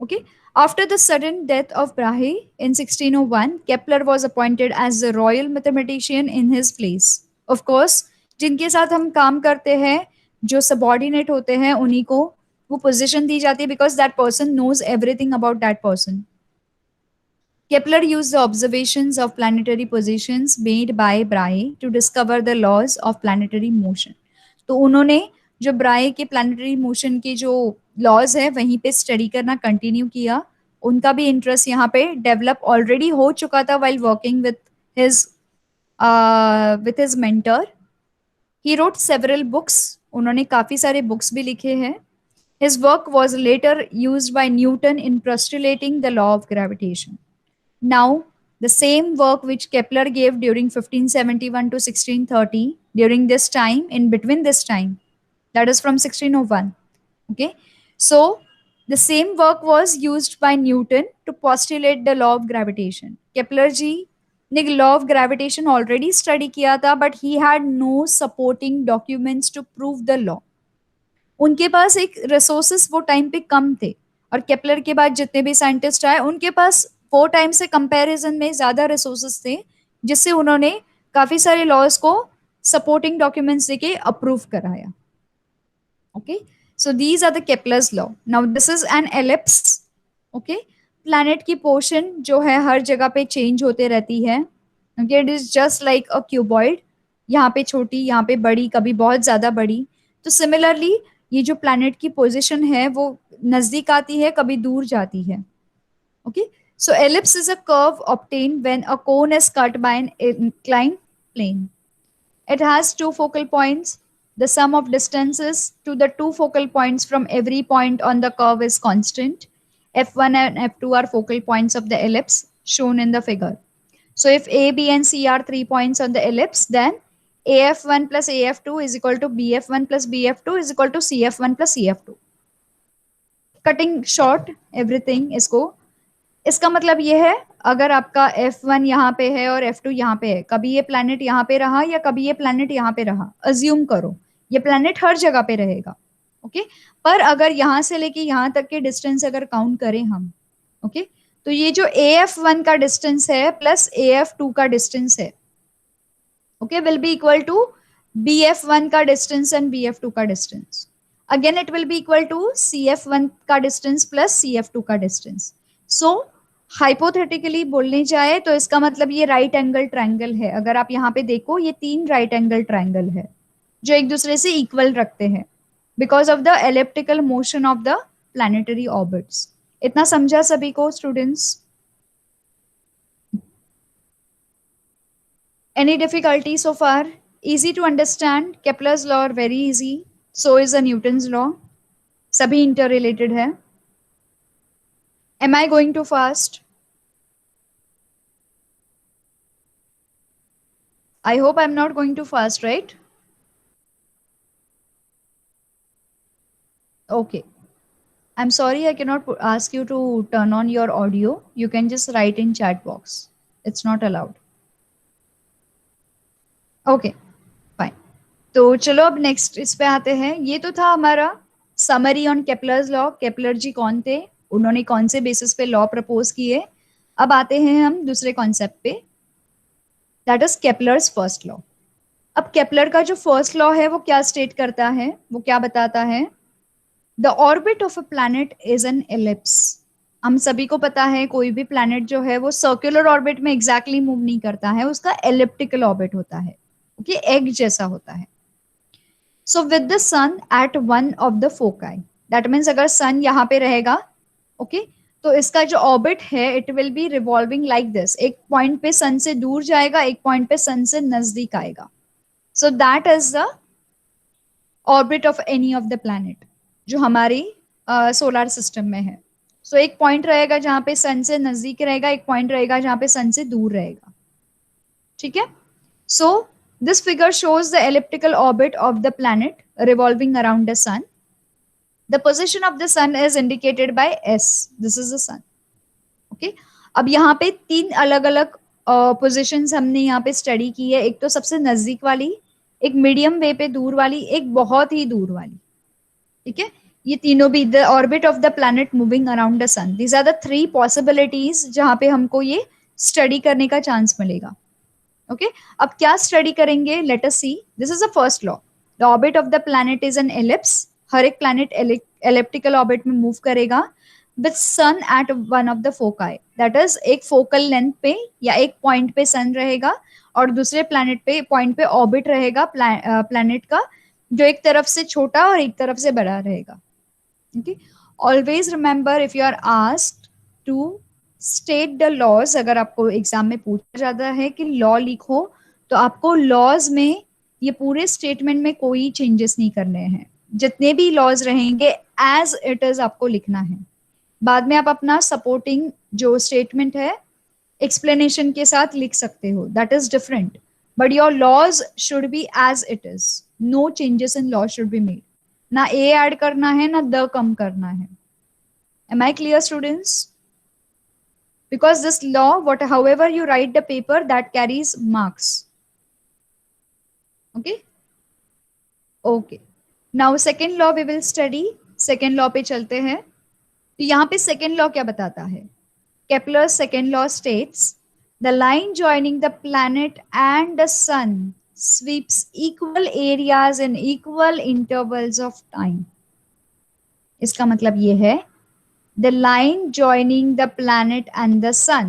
Okay. After the sudden death of Brahe in 1601, Kepler was appointed as the royal mathematician in his place. Of course, जिनके साथ हम काम करते हैं, जो subordinate होते हैं, उन्हीं को वो पोजीशन दी जाती है because that person knows everything about that person. Kepler used the observations of planetary positions made by Brahe to discover the laws of planetary motion. तो उन्होंने जो ब्राहे के प्लानिटरी मोशन के जो लॉज है वहीं पे स्टडी करना कंटिन्यू किया. उनका भी इंटरेस्ट यहाँ पे डेवलप ऑलरेडी हो चुका था while working his with his mentor. He wrote several books, उन्होंने काफी सारे बुक्स भी लिखे हैं. His work was later used by Newton in postulating the law of gravitation. Now, the same work which Kepler gave during 1571 to 1630, during this time, in between this time, that is from 1601. Okay, so the same work was used by Newton to postulate the law of gravitation. Kepler ji ने law of gravitation already study किया था, but he had no supporting documents to prove the law. उनके पास एक resources वो time पे कम थे, और Kepler के बाद जितने भी साइंटिस्ट आए उनके पास वो टाइम से कंपैरिजन में ज्यादा रिसोर्सेस थे, जिससे उन्होंने काफी सारे लॉज को सपोर्टिंग डॉक्यूमेंट्स देके अप्रूव कराया. Okay, so these are the Kepler's law. Now this is an ellipse. Okay, planet की पोर्शन जो है हर जगह पे चेंज होते रहती है. Okay, it is just like a cuboid, यहाँ पे छोटी, यहाँ पे बड़ी, कभी बहुत ज्यादा बड़ी. तो सिमिलरली ये जो प्लैनेट की पोजीशन है वो नजदीक आती है, कभी दूर जाती है. Okay, so ellipse is a curve obtained when a cone is cut by an inclined plane. It has two focal points. The sum of distances to the two focal points from every point on the curve is constant. F1 and F2 are focal points of the ellipse shown in the figure. So if A, B, and C are 3 points on the ellipse, then AF1 plus AF2 is equal to BF1 plus BF2 is equal to CF1 plus CF2. Cutting short everything इसको, इसका मतलब ये है, अगर आपका F1 यहाँ पे है और F2 यहाँ पे है, कभी ये प्लैनेट यहाँ पे रहा या कभी ये प्लैनेट यहाँ पे रहा, अज्यूम करो ये प्लैनेट हर जगह पे रहेगा. ओके, पर अगर यहाँ से लेके यहाँ तक के डिस्टेंस अगर काउंट करें हम, ओके, तो ये जो AF1 का डिस्टेंस है प्लस AF2 का डिस्टेंस है, okay, will be equal to BF1 का डिस्टेंस एंड BF2 का distance. Again it will be equal to CF1 का डिस्टेंस प्लस CF2 का डिस्टेंस. सो हाइपोथेटिकली बोलने जाए तो इसका मतलब ये राइट एंगल ट्रायंगल है. अगर आप यहाँ पे देखो, ये 3 राइट एंगल ट्रायंगल है जो एक दूसरे से इक्वल रखते हैं because of the elliptical motion of the planetary orbits. इतना समझा सभी को students? Any difficulty so far? Easy to understand. Kepler's law are very easy, so is a Newton's law. सभी इंटर रिलेटेड है. Am I going too fast? I hope I'm not going too fast, right? Okay. I'm sorry I cannot ask you to turn on your audio. You can just write in chat box. It's not allowed. Okay, fine. तो चलो अब next इस पे आते हैं. ये तो था हमारा summary on Kepler's law. Kepler ji कौन थे, उन्होंने कौन से बेसिस पे लॉ प्रपोज किए. अब आते हैं हम दूसरे कॉन्सेप्ट पे, that is Kepler's first law. अब केपलर का जो फर्स्ट लॉ है वो क्या स्टेट करता है, वो क्या बताता है? The orbit of a planet is an ellipse. हम सभी को पता है कोई भी प्लैनेट जो है वो सर्कुलर ऑर्बिट में एग्जैक्टली मूव नहीं करता है, उसका एलिप्टिकल ऑर्बिट होता है. ओके, एग जैसा होता है. So with the sun at one of the foci, that means अगर सन यहाँ पे रहेगा, ओके, तो इसका जो ऑर्बिट है it will B revolving like this. एक पॉइंट पे सन से दूर जाएगा, एक पॉइंट पे सन से नजदीक आएगा. So that is the orbit of any of the planet जो हमारी सोलर सिस्टम में है. सो एक पॉइंट रहेगा जहां पे सन से नजदीक रहेगा, एक पॉइंट रहेगा जहां पे सन से दूर रहेगा. ठीक है. So this figure shows the elliptical orbit of the planet revolving around the sun. The position of the sun is indicated by S. This is the sun. Okay. अब यहाँ पे 3 अलग अलग पोजिशंस हमने यहाँ पे स्टडी की है. एक तो सबसे नजदीक वाली, एक मीडियम वे पे दूर वाली, एक बहुत ही दूर वाली. ठीक है, ये तीनों भी the orbit of the planet moving around the sun. These are the 3 possibilities जहाँ पे हमको ये स्टडी करने का चांस मिलेगा. ओके, अब क्या स्टडी करेंगे, let us see. This is the first law. The orbit of the planet is an ellipse. हर एक प्लैनेट एलिप्टिकल ऑर्बिट में मूव करेगा with sun at one of the foci. That is एक focal length पे या एक point पे सन रहेगा और दूसरे प्लैनेट पे पॉइंट पे ऑर्बिट रहेगा प्लैनेट का, जो एक तरफ से छोटा और एक तरफ से बड़ा रहेगा. Okay, always remember if you are asked to state the laws. अगर आपको एग्जाम में पूछा जाता है कि लॉ लिखो, तो आपको लॉज में ये पूरे स्टेटमेंट में कोई चेंजेस नहीं करने हैं, जितने भी लॉज रहेंगे एज इट इज आपको लिखना है। बाद में आप अपना सपोर्टिंग जो स्टेटमेंट है एक्सप्लेनेशन के साथ लिख सकते हो, that is different, but your laws should be as it is. No changes in law should be made. ना ए ऐड करना है ना द कम करना है। Am I clear students? Because this law, what however you write the paper, that carries marks. Okay? Okay. Now second law we will study. Second law पे चलते हैं। तो यहाँ पे second law क्या बताता है? Kepler's second law states the line joining the planet and the sun sweeps equal areas in equal intervals of time. इसका मतलब ये है the line joining the planet and the sun.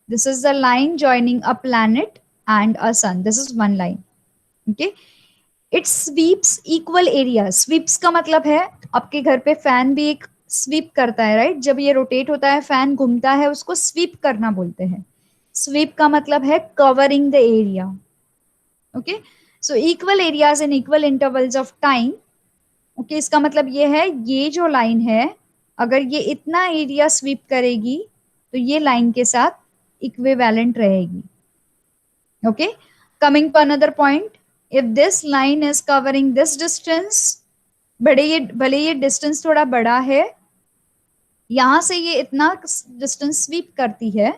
This is the line joining a planet and a sun. This is one line. Okay. It sweeps equal areas. Sweeps का मतलब है आपके घर पे फैन भी एक स्वीप करता है, राइट? जब ये रोटेट होता है, फैन घूमता है, उसको स्वीप करना बोलते हैं। स्वीप का मतलब है covering the area. Okay, so equal areas in equal intervals of time. Okay, इसका मतलब ये है ये जो लाइन है, अगर ये इतना एरिया स्वीप करेगी तो ये लाइन के साथ इक्विवेलेंट रहेगी। Okay, coming to another point, if this line is covering this distance, भले ये डिस्टेंस थोड़ा बड़ा है, यहां से ये इतना डिस्टेंस स्वीप करती है।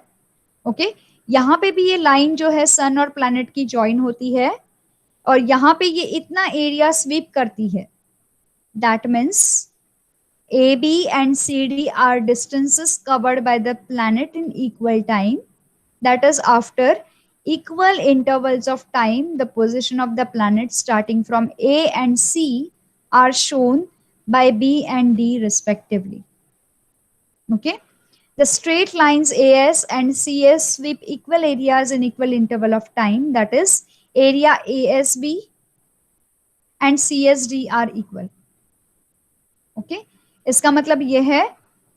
ओके, यहाँ पे भी ये लाइन जो है सन और प्लैनेट की ज्वाइन होती है, और यहाँ पे ये इतना एरिया स्वीप करती है। That means AB and CD are distances covered by the planet in equal time. That is, after equal intervals of time, the position of the planet starting from A and C are shown by B and D respectively. Okay. The straight lines AS and CS sweep equal areas in equal interval of time. That is, area ASB and CSD are equal. Okay. इसका मतलब ये है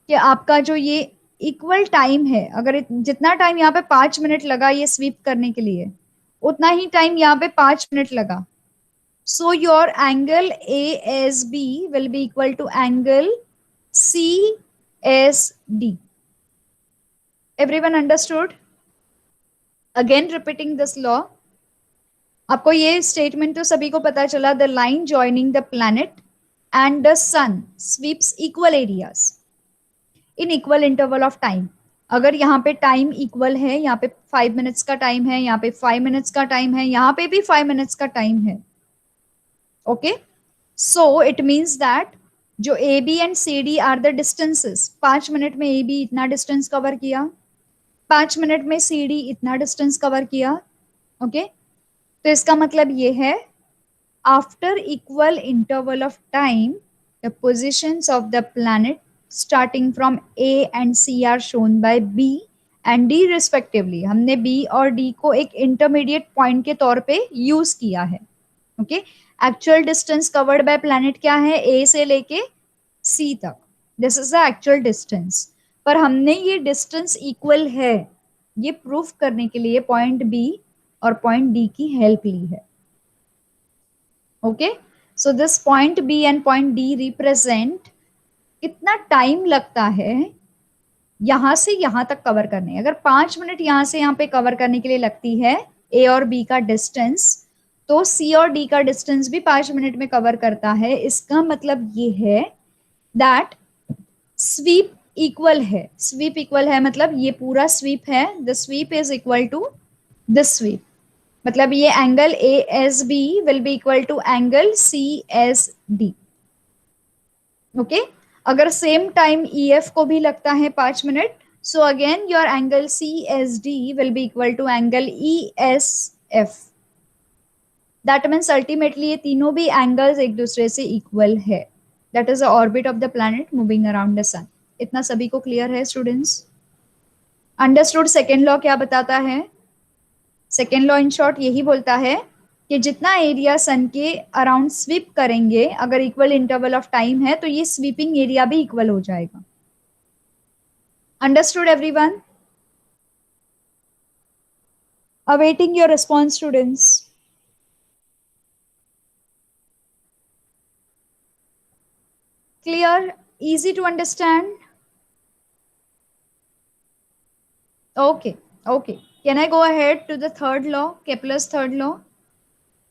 कि आपका जो ये equal time है, अगर जितना टाइम यहाँ पे 5 मिनट लगा ये स्वीप करने के लिए, उतना ही टाइम यहाँ पे 5 मिनट लगा। So your angle ASB will be equal to angle CSD। Everyone understood? Again repeating this law. आपको ये स्टेटमेंट तो सभी को पता चला, the line joining the planet and the sun sweeps equal areas in equal interval of time. अगर यहाँ पे टाइम इक्वल है, यहाँ पे 5 मिनट्स का टाइम है, यहाँ पे 5 मिनट्स का टाइम है, यहाँ पे भी 5 मिनट्स का टाइम है। Okay, so it means that जो AB and CD are the distances, 5 minute में AB इतना डिस्टेंस कवर किया, 5 मिनट में CD इतना डिस्टेंस कवर किया। ओके, तो इसका मतलब ये है after equal interval of time, the positions of the planet starting from A and C are shown by B and D respectively. हमने B और D को एक intermediate point के तौर पे यूज किया है। Okay, actual distance covered by planet क्या है? A से लेके C तक, this is the actual distance. पर हमने ये डिस्टेंस इक्वल है ये प्रूफ करने के लिए पॉइंट B और पॉइंट D की हेल्प ली है। Okay, so this point B and point D represent कितना टाइम लगता है यहां से यहां तक कवर करने। अगर 5 मिनट यहां से यहां पे कवर करने के लिए लगती है A और B का डिस्टेंस, तो C और D का डिस्टेंस भी 5 मिनट में कवर करता है। इसका मतलब ये है दैट स्वीप इक्वल है। स्वीप इक्वल है मतलब ये पूरा स्वीप है, the sweep is equal to this sweep. मतलब ये angle ASB will be equal to angle CSD। Okay, अगर सेम टाइम EF को भी लगता है 5 minute, so again your angle CSD will be equal to angle ESF। That means ultimately ये तीनों भी एंगल्स एक दूसरे से इक्वल है। That is the orbit of the planet moving around the sun. इतना सभी को क्लियर है स्टूडेंट्स? अंडरस्टूड? सेकेंड लॉ क्या बताता है? सेकेंड लॉ इन शॉर्ट यही बोलता है कि जितना एरिया सन के अराउंड स्वीप करेंगे, अगर इक्वल इंटरवल ऑफ टाइम है, तो ये स्वीपिंग एरिया भी इक्वल हो जाएगा। Understood, everyone? Awaiting your response, students. Clear? Easy to understand? Okay, okay. Can I go ahead to the third law, Kepler's third law?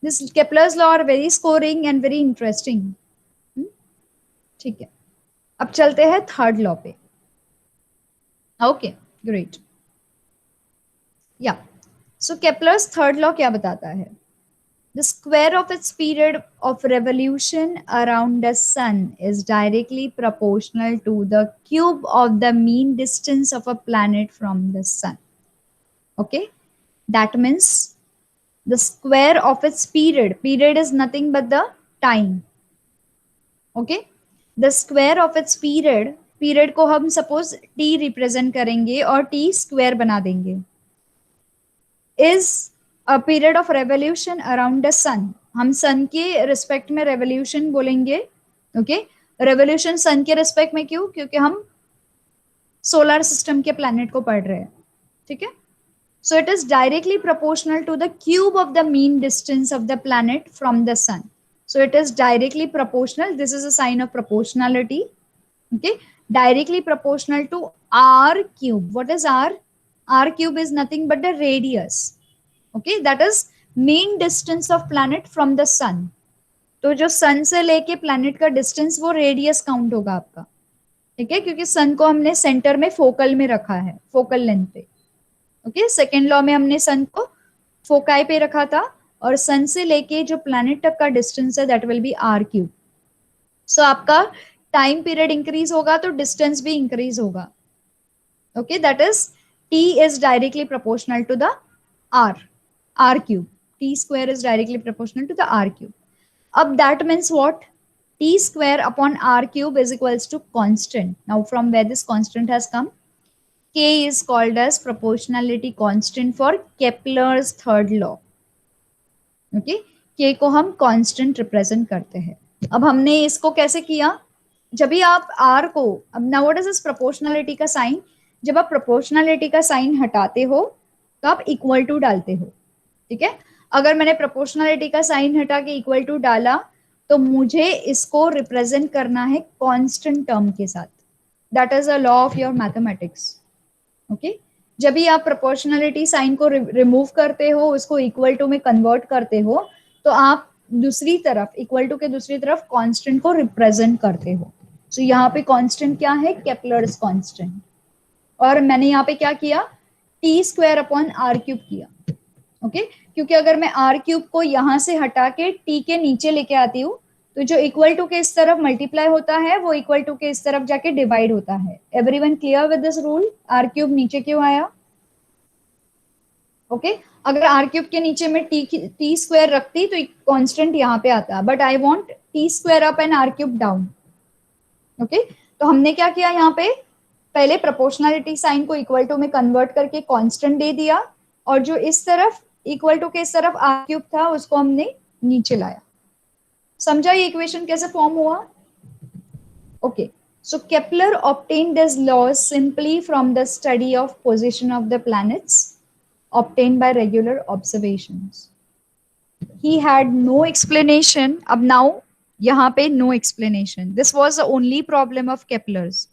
This Kepler's law are very scoring and very interesting. ठीक है, अब चलते हैं third law पे. Okay, great. या, सो Kepler's third law क्या बताता है? The square of its period of revolution around the sun is directly proportional to the cube of the mean distance of a planet from the sun. Okay, that means the square of its period is nothing but the time. Okay, the square of its period को हम suppose t represent करेंगे और t square बना देंगे, is a period of revolution around the sun. हम सन के respect में revolution बोलेंगे. ओके, रेवोल्यूशन सन के रिस्पेक्ट में क्यों? क्योंकि हम सोलर सिस्टम के प्लैनेट को पढ़ रहे हैं. ठीक है, so it is directly proportional to the cube of the mean distance of the planet from the sun. So it is directly proportional. This is a sign of proportionality. Okay, directly proportional to r cube. What is r? R cube is nothing but the radius. Okay, that is mean distance of planet from the sun. तो जो सन से लेके planet का distance वो radius count होगा आपका. ठीक है, क्योंकि सन को हमने सेंटर में फोकल में रखा है, फोकल लेंथ पे. ओके, सेकेंड लॉ में हमने सन को फोकाई पे रखा था और सन से लेके जो प्लैनेट तक का डिस्टेंस है that will be R cube. So आपका टाइम पीरियड इंक्रीज होगा तो डिस्टेंस भी इंक्रीज होगा. Okay, that is T is directly proportional to the r cube. T square is directly proportional to the r cube. Ab that means what? T square upon r cube is equals to constant. Now from where this constant has come? K is called as proportionality constant for Kepler's third law. Okay, K को हम constant represent करते हैं. अब हमने इसको कैसे किया? जब भी आप r को, अब now what is this proportionality का साइन? जब आप proportionality का साइन हटाते हो तो आप इक्वल टू डालते हो. ठीक है, अगर मैंने प्रोपोर्शनलिटी का साइन हटा के इक्वल टू डाला तो मुझे इसको रिप्रेजेंट करना है कांस्टेंट टर्म के साथ. That is a law of your mathematics. Okay, जब भी आप प्रोपोर्शनलिटी साइन को रिमूव करते हो, उसको इक्वल टू में कन्वर्ट करते हो, तो आप दूसरी तरफ इक्वल टू के दूसरी तरफ कांस्टेंट को रिप्रेजेंट करते हो. सो यहाँ पे कांस्टेंट क्या है? Kepler's constant. और मैंने यहाँ पे क्या किया? T square upon r cube किया. ओके, क्योंकि अगर मैं आर क्यूब को यहां से हटा के टी के नीचे लेके आती हूँ तो जो इक्वल टू के इस तरफ मल्टीप्लाई होता है वो इक्वल टू के इस तरफ जाके डिवाइड होता है. Everyone clear with this rule? R cube नीचे क्यों आया? ओके, अगर आर क्यूब के नीचे में टी स्क्वायर रखती तो कांस्टेंट यहाँ पे आता, but I want T square up and r cube down. Okay, तो हमने क्या किया यहाँ पे? पहले प्रोपोर्शनलिटी साइन को इक्वल टू में कन्वर्ट करके कांस्टेंट दे दिया और जो इस तरफ इक्वल टू के इस तरफ आर क्यूब था उसको हमने नीचे लाया. समझा ये इक्वेशन कैसे फॉर्म हुआ? Okay, so Kepler obtained this law simply from the study of position of the planets obtained by regular observations. He had no explanation. अब now यहाँ पे no explanation. This was the only problem of Kepler's.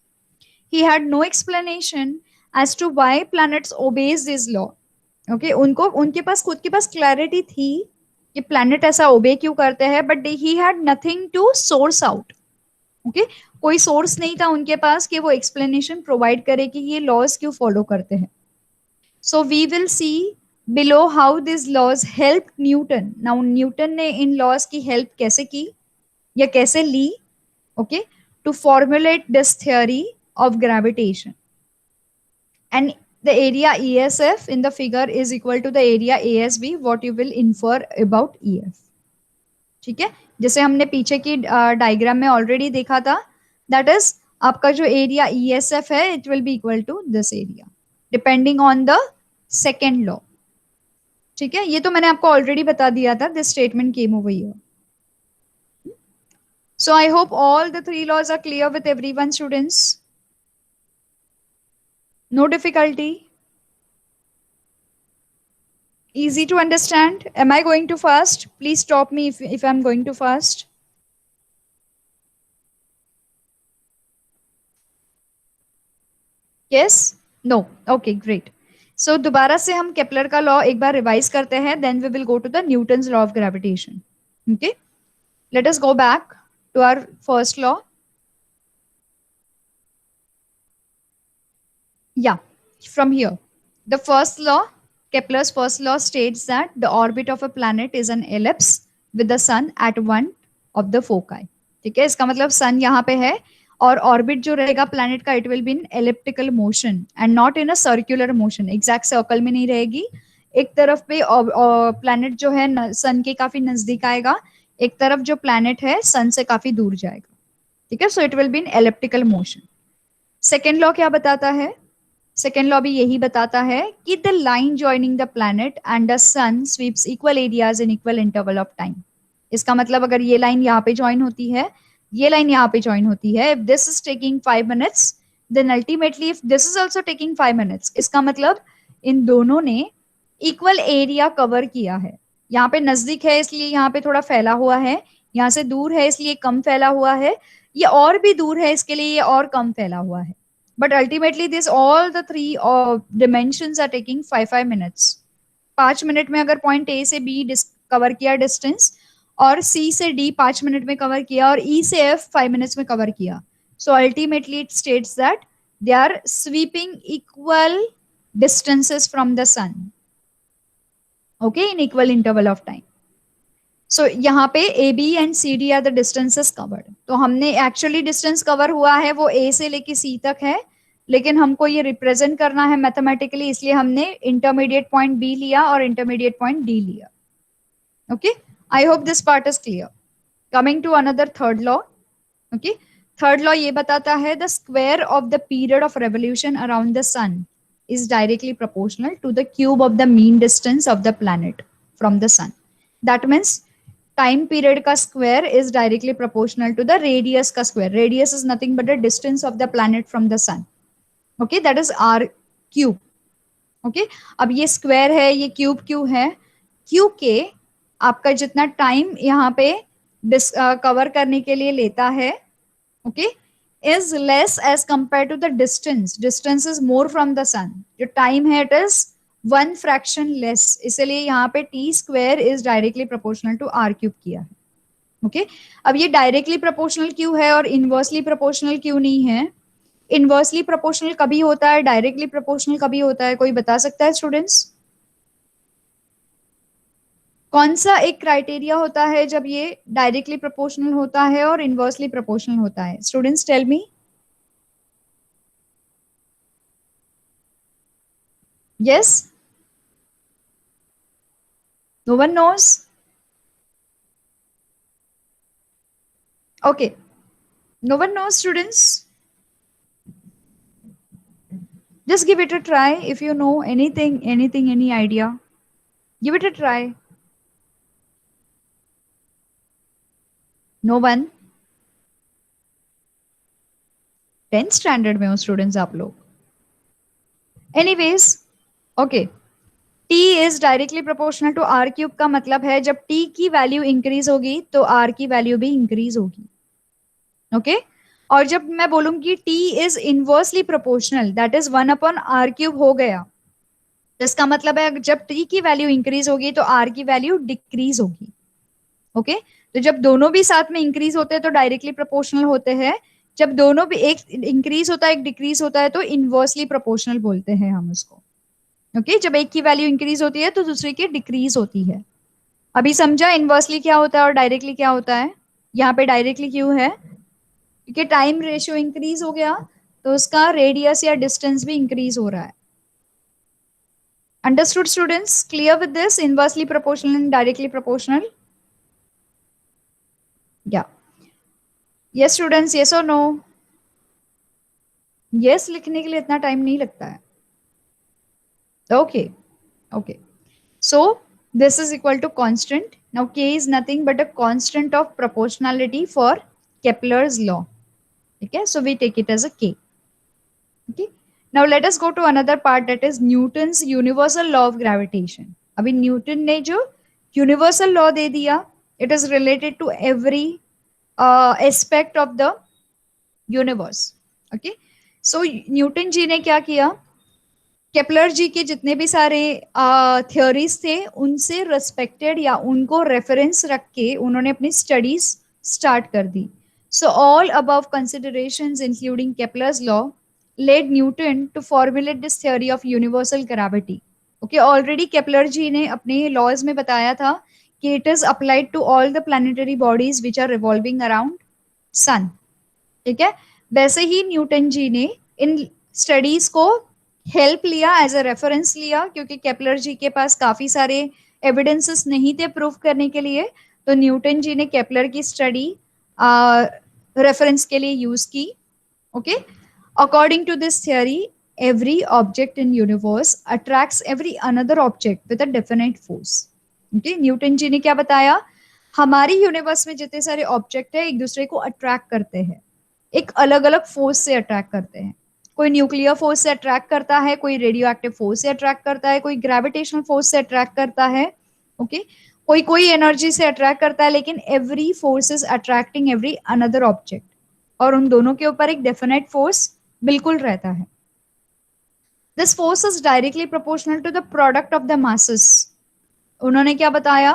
He had no explanation as to why planets obeys this law. Okay, उनको उनके पास खुद के पास clarity थी कि planet ऐसा ओबे क्यों करते हैं, but he had nothing to source out. Okay, कोई सोर्स नहीं था उनके पास कि वो एक्सप्लेनेशन प्रोवाइड करे कि ये लॉज क्यों फॉलो करते हैं. So we will see below how this laws help Newton. Now Newton ने इन लॉज की हेल्प कैसे की या कैसे ली? Okay, to formulate this theory of gravitation. And the area ESF in the figure is equal to the area ASB, what you will infer about EF. ठीक है, जैसे हमने पीछे की डायग्राम में ऑलरेडी देखा था, दैट इज आपका जो एरिया ESF है it will be equal to this area depending on the second law. ठीक है, ये तो मैंने आपको ऑलरेडी बता दिया था. This statement came over here. So I hope all the three laws are clear with everyone, students. No difficulty? Easy to understand? Am I going too fast? Please stop me if I'm going too fast. Yes? No? Okay, great. So दोबारा से हम Kepler का law एक बार revise करते हैं, then we will go to the Newton's law of gravitation. Okay? Let us go back to our first law. Yeah, from here. The first law, Kepler's first law states that the orbit of a planet is an ellipse with the sun at one of the foci. ठीक है, इसका मतलब सन यहाँ पे है और orbit जो रहेगा प्लैनेट का, it will be in elliptical motion and not in a circular motion. Exact circle में नहीं रहेगी. एक तरफ पे प्लैनेट जो है सन के काफी नजदीक आएगा, एक तरफ जो प्लैनेट है सन से काफी दूर जाएगा. ठीक है, so it will be in elliptical motion. Second law क्या बताता है? सेकेंड लॉ भी यही बताता है कि the line joining the planet and the sun sweeps equal areas in equal interval of time. इसका मतलब अगर ये लाइन यहाँ पे ज्वाइन होती है, ये लाइन यहाँ पे ज्वाइन होती है, if this is taking 5 minutes, then ultimately if this is also taking 5 minutes, इसका मतलब इन दोनों ने इक्वल एरिया कवर किया है. यहाँ पे नजदीक है इसलिए यहाँ पे थोड़ा फैला हुआ है, यहाँ से दूर है इसलिए कम फैला हुआ है, ये और भी दूर है इसके लिए ये और कम फैला हुआ है. But ultimately this all the three dimensions are taking 5 minutes. 5 minute में अगर पॉइंट ए से बी कवर किया डिस्टेंस, और सी से डी 5 मिनट में कवर किया, और ई से एफ 5 मिनट्स में कवर किया, so ultimately it states that they are sweeping equal distances from the sun, okay, in equal interval of time. So यहाँ पे A B and C D are the distances covered. तो हमने actually distance cover हुआ है वो ए से लेके सी तक है, लेकिन हमको ये रिप्रेजेंट करना है मैथमेटिकली, इसलिए हमने इंटरमीडिएट पॉइंट बी लिया और इंटरमीडिएट पॉइंट डी लिया. Okay, I hope this part is clear. Coming to another third law. Okay, third law ये बताता है the square of the period of revolution around the sun is directly proportional to the cube of the mean distance of the planet from the sun. That means time period का square is directly proportional to the radius का square. Radius is nothing but the distance of the planet from the sun. Okay, that is r cube. Okay, अब ये square है, ये cube क्यों है? क्योंकि आपका जितना टाइम यहाँ पे कवर करने के लिए लेता है, okay, is less as compared to the distance. Distance is more from the sun. जो time है it is 1 fraction less. इसलिए यहाँ पे t square is directly proportional to r cube किया है. ओके, अब ये डायरेक्टली प्रोपोर्शनल क्यों है और इनवर्सली प्रोपोर्शनल क्यों नहीं है? इनवर्सली प्रोपोर्शनल कभी होता है, डायरेक्टली प्रोपोर्शनल कभी होता है, कोई बता सकता है स्टूडेंट्स? कौन सा एक क्राइटेरिया होता है जब ये डायरेक्टली प्रोपोर्शनल होता है और इनवर्सली प्रोपोर्शनल होता है? Students tell me. Yes? No one knows? Okay. No one knows, students? Just give it a try. If you know anything, any idea, give it a try. No one? 10th standard में हो students आप लोग? Anyways, okay, t is directly proportional to r cube का मतलब है जब t की value increase होगी तो r की वैल्यू भी इंक्रीज होगी. ओके, और जब मैं बोलूंगी t is inversely proportional, that is 1/r cube हो गया, इसका मतलब है जब t की वैल्यू इंक्रीज होगी तो r की वैल्यू डिक्रीज होगी. ओके, तो जब दोनों भी साथ में इंक्रीज होते हैं तो डायरेक्टली प्रोपोर्शनल होते हैं, जब दोनों भी एक इंक्रीज होता है एक डिक्रीज होता है तो इनवर्सली प्रोपोर्शनल बोलते हैं हम उसको. ओके, जब एक की वैल्यू इंक्रीज होती है तो दूसरे की डिक्रीज होती है. अभी समझा इनवर्सली क्या होता है और डायरेक्टली क्या होता है? यहाँ पे डायरेक्टली क्यों है? क्योंकि टाइम रेशियो इंक्रीज हो गया तो उसका रेडियस या डिस्टेंस भी इंक्रीज हो रहा है. Understood students? Clear with this inversely proportional and directly proportional? या यस स्टूडेंट्स, यस और नो? यस लिखने के लिए इतना टाइम नहीं लगता है. Okay, okay, so this is equal to constant. Now k is nothing but a constant of proportionality for Kepler's law. Okay, so we take it as a k. Okay, now let us go to another part, that is Newton's universal law of gravitation. अभी Newton ने जो universal law दे दिया, it is related to every aspect of the universe. Okay, so Newton ji ने क्या किया, Kepler जी के जितने भी सारे थियोरीज थे उनसे रिस्पेक्टेड या उनको रेफरेंस रख के उन्होंने अपनी स्टडीज स्टार्ट कर दी. So all above considerations including Kepler's law led Newton to formulate this theory of universal gravity. Okay, already Kepler ji ने अपने लॉज में बताया था कि it is applied to all the planetary bodies which are revolving around sun. ठीक है, वैसे ही न्यूटन जी ने इन स्टडीज को हेल्प लिया, एज अ रेफरेंस लिया, क्योंकि केपलर जी के पास काफी सारे एविडेंसेस नहीं थे प्रूफ करने के लिए. तो न्यूटन जी ने केपलर की स्टडी रेफरेंस के लिए यूज की. ओके, according to this theory every object in universe attracts every another object with a definite force. Okay, Newton ji ने क्या बताया, हमारी यूनिवर्स में जितने सारे ऑब्जेक्ट है एक दूसरे को अट्रैक्ट करते हैं, एक अलग अलग फोर्स से अट्रैक्ट करते हैं. कोई न्यूक्लियर फोर्स से अट्रैक्ट करता है, कोई रेडियो एक्टिव फोर्स से अट्रैक्ट करता है, कोई ग्रेविटेशनल फोर्स से अट्रैक्ट करता है. ओके, कोई कोई एनर्जी से अट्रैक्ट करता है, लेकिन every force is attracting every another object, और उन दोनों के ऊपर एक डेफिनेट फोर्स बिल्कुल रहता है. This force is directly proportional to the product of the masses. उन्होंने क्या बताया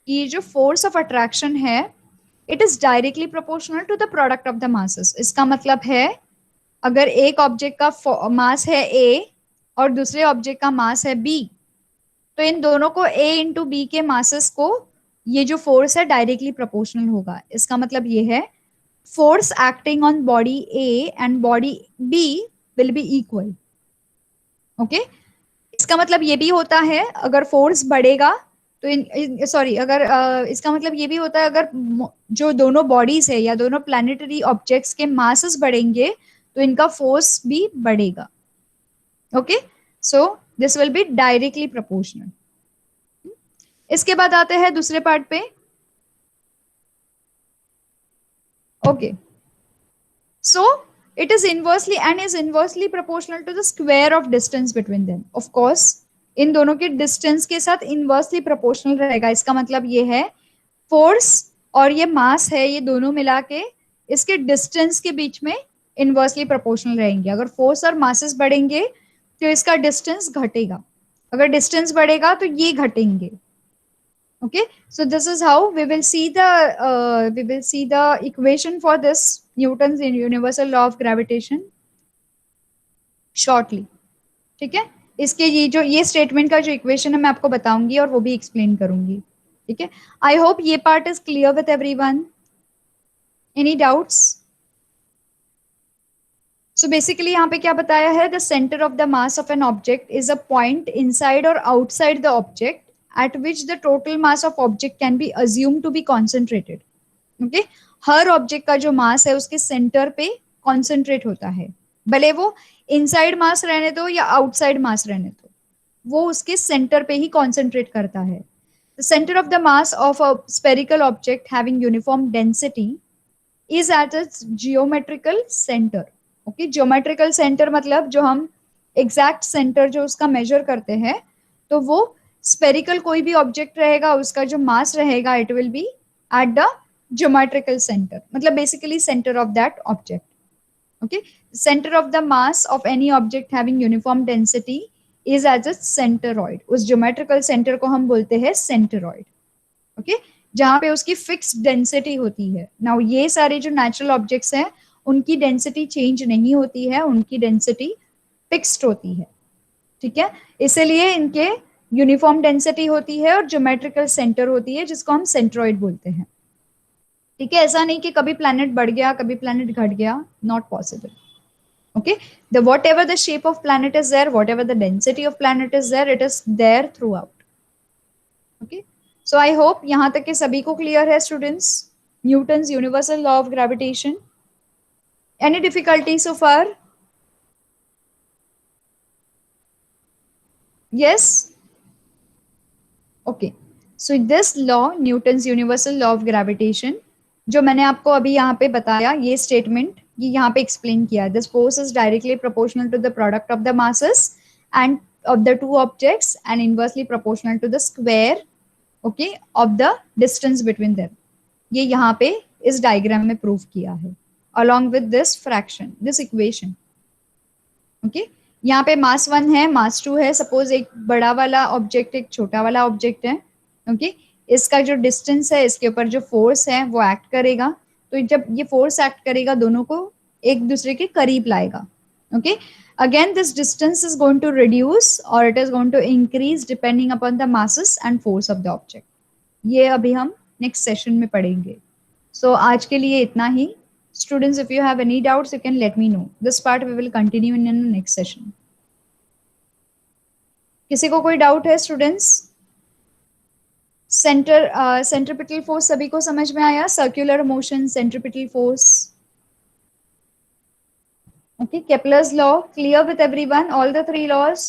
कि जो फोर्स ऑफ अट्रैक्शन है it is directly proportional to the product of the masses. इसका मतलब है अगर एक ऑब्जेक्ट का मास है ए और दूसरे ऑब्जेक्ट का मास है बी, तो इन दोनों को ए इंटू बी के मासेस को ये जो फोर्स है डायरेक्टली प्रोपोर्शनल होगा. इसका मतलब ये है force acting on body A and body B will be equal. Okay, इसका मतलब ये भी होता है अगर फोर्स बढ़ेगा तो सॉरी अगर इसका मतलब ये भी होता है अगर जो दोनों बॉडीज है या दोनों प्लैनेटरी ऑब्जेक्ट्स के मासेस बढ़ेंगे तो इनका फोर्स भी बढ़ेगा. Okay, so this will be directly proportional. इसके बाद आते हैं दूसरे पार्ट पे. Okay, so it is inversely proportional to the square of distance between them. Of course, इन दोनों के डिस्टेंस के साथ इनवर्सली प्रोपोर्शनल रहेगा. इसका मतलब ये है फोर्स और ये मास है, ये दोनों मिला के इसके डिस्टेंस के बीच में इनवर्सली प्रोपोर्शनल रहेंगे. अगर फोर्स और मासेस बढ़ेंगे तो इसका डिस्टेंस घटेगा, अगर डिस्टेंस बढ़ेगा तो ये घटेंगे. Okay, so this is how we will see the equation for this Newton's universal law of gravitation shortly. ठीक है, इसके ये स्टेटमेंट का जो इक्वेशन है मैं आपको बताऊंगी और वो भी एक्सप्लेन करूंगी. ठीक है, आई होप ये part is clear with everyone. Any doubts? So basically यहाँ पे क्या बताया है, the centre of the mass of an object is a point inside और outside the object at which the total mass of object can be assumed to be concentrated. Okay, her object का जो मास है उसके centre पे concentrate होता है, भले वो इनसाइड मास रहने दो या आउटसाइड मास रहने दो, वो उसके सेंटर पे ही कॉन्सेंट्रेट करता है. The center of the mass of a spherical object having uniform density is at its geometrical center. Okay, geometrical center मतलब जो हम एग्जैक्ट सेंटर जो उसका मेजर करते हैं, तो वो स्पेरिकल कोई भी ऑब्जेक्ट रहेगा उसका जो मास रहेगा it will be at the geometrical centre, मतलब basically centre of that object. Okay, centre of the mass of any object having uniform density is as a centroid. उस ज्योमेट्रिकल सेंटर को हम बोलते हैं सेंटरॉइड. ओके, जहां पे उसकी फिक्स डेंसिटी होती है. नाउ ये सारे जो नेचुरल ऑब्जेक्ट्स हैं उनकी डेंसिटी चेंज नहीं होती है, उनकी डेंसिटी फिक्स्ड होती है. ठीक है, इसलिए इनके यूनिफॉर्म डेंसिटी होती है और ज्योमेट्रिकल सेंटर होती है जिसको हम सेंट्रॉइड बोलते हैं. ठीक है, ऐसा नहीं कि कभी प्लैनेट बढ़ गया कभी प्लैनेट घट गया, not possible. Okay, the whatever the shape of planet is there, whatever the density of planet is there, it is there throughout. Okay, so I hope यहां तक के सभी को क्लियर है students, Newton's universal law of gravitation. Any difficulty so far? Yes. Okay, so this law, Newton's universal law of gravitation, जो मैंने आपको अभी यहाँ पे बताया, ये स्टेटमेंट ये यहाँ पे एक्सप्लेन किया, this force is directly proportional to the product of the masses and of the two objects and inversely proportional to the square, okay, of the distance between them. ये यहाँ पे इस डायग्राम में prove किया है along with this fraction, this equation, okay. यहाँ पे मास 1 है, मास 2 है, सपोज एक बड़ा वाला ऑब्जेक्ट एक छोटा वाला ऑब्जेक्ट है, ओके, इसका जो डिस्टेंस है इसके ऊपर जो फोर्स है वो एक्ट करेगा, तो जब ये फोर्स एक्ट करेगा दोनों को एक दूसरे के करीब लाएगा, okay. Again, this distance is going to reduce or it is going to increase depending upon the masses and force of the object. ये अभी हम नेक्स्ट सेशन में पढ़ेंगे. So आज के लिए इतना ही. Students, if you have any doubts, you can let me know. This part we will continue in the next session. किसी को कोई डाउट है स्टूडेंट्स? सेंट्रिपिटल फोर्स सभी को समझ में आया? Circular motion, centripetal force. Okay, Kepler's law, clear with everyone, all the three laws.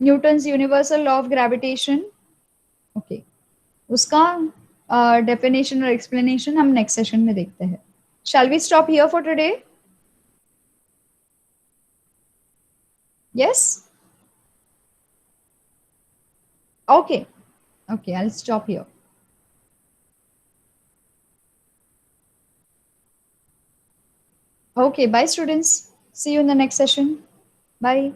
Newton's universal law of gravitation. Okay, उसका definition और explanation हम next session में देखते हैं. Shall we stop here for today? Yes? Okay. Okay, I'll stop here. Okay, bye students. See you in the next session. Bye.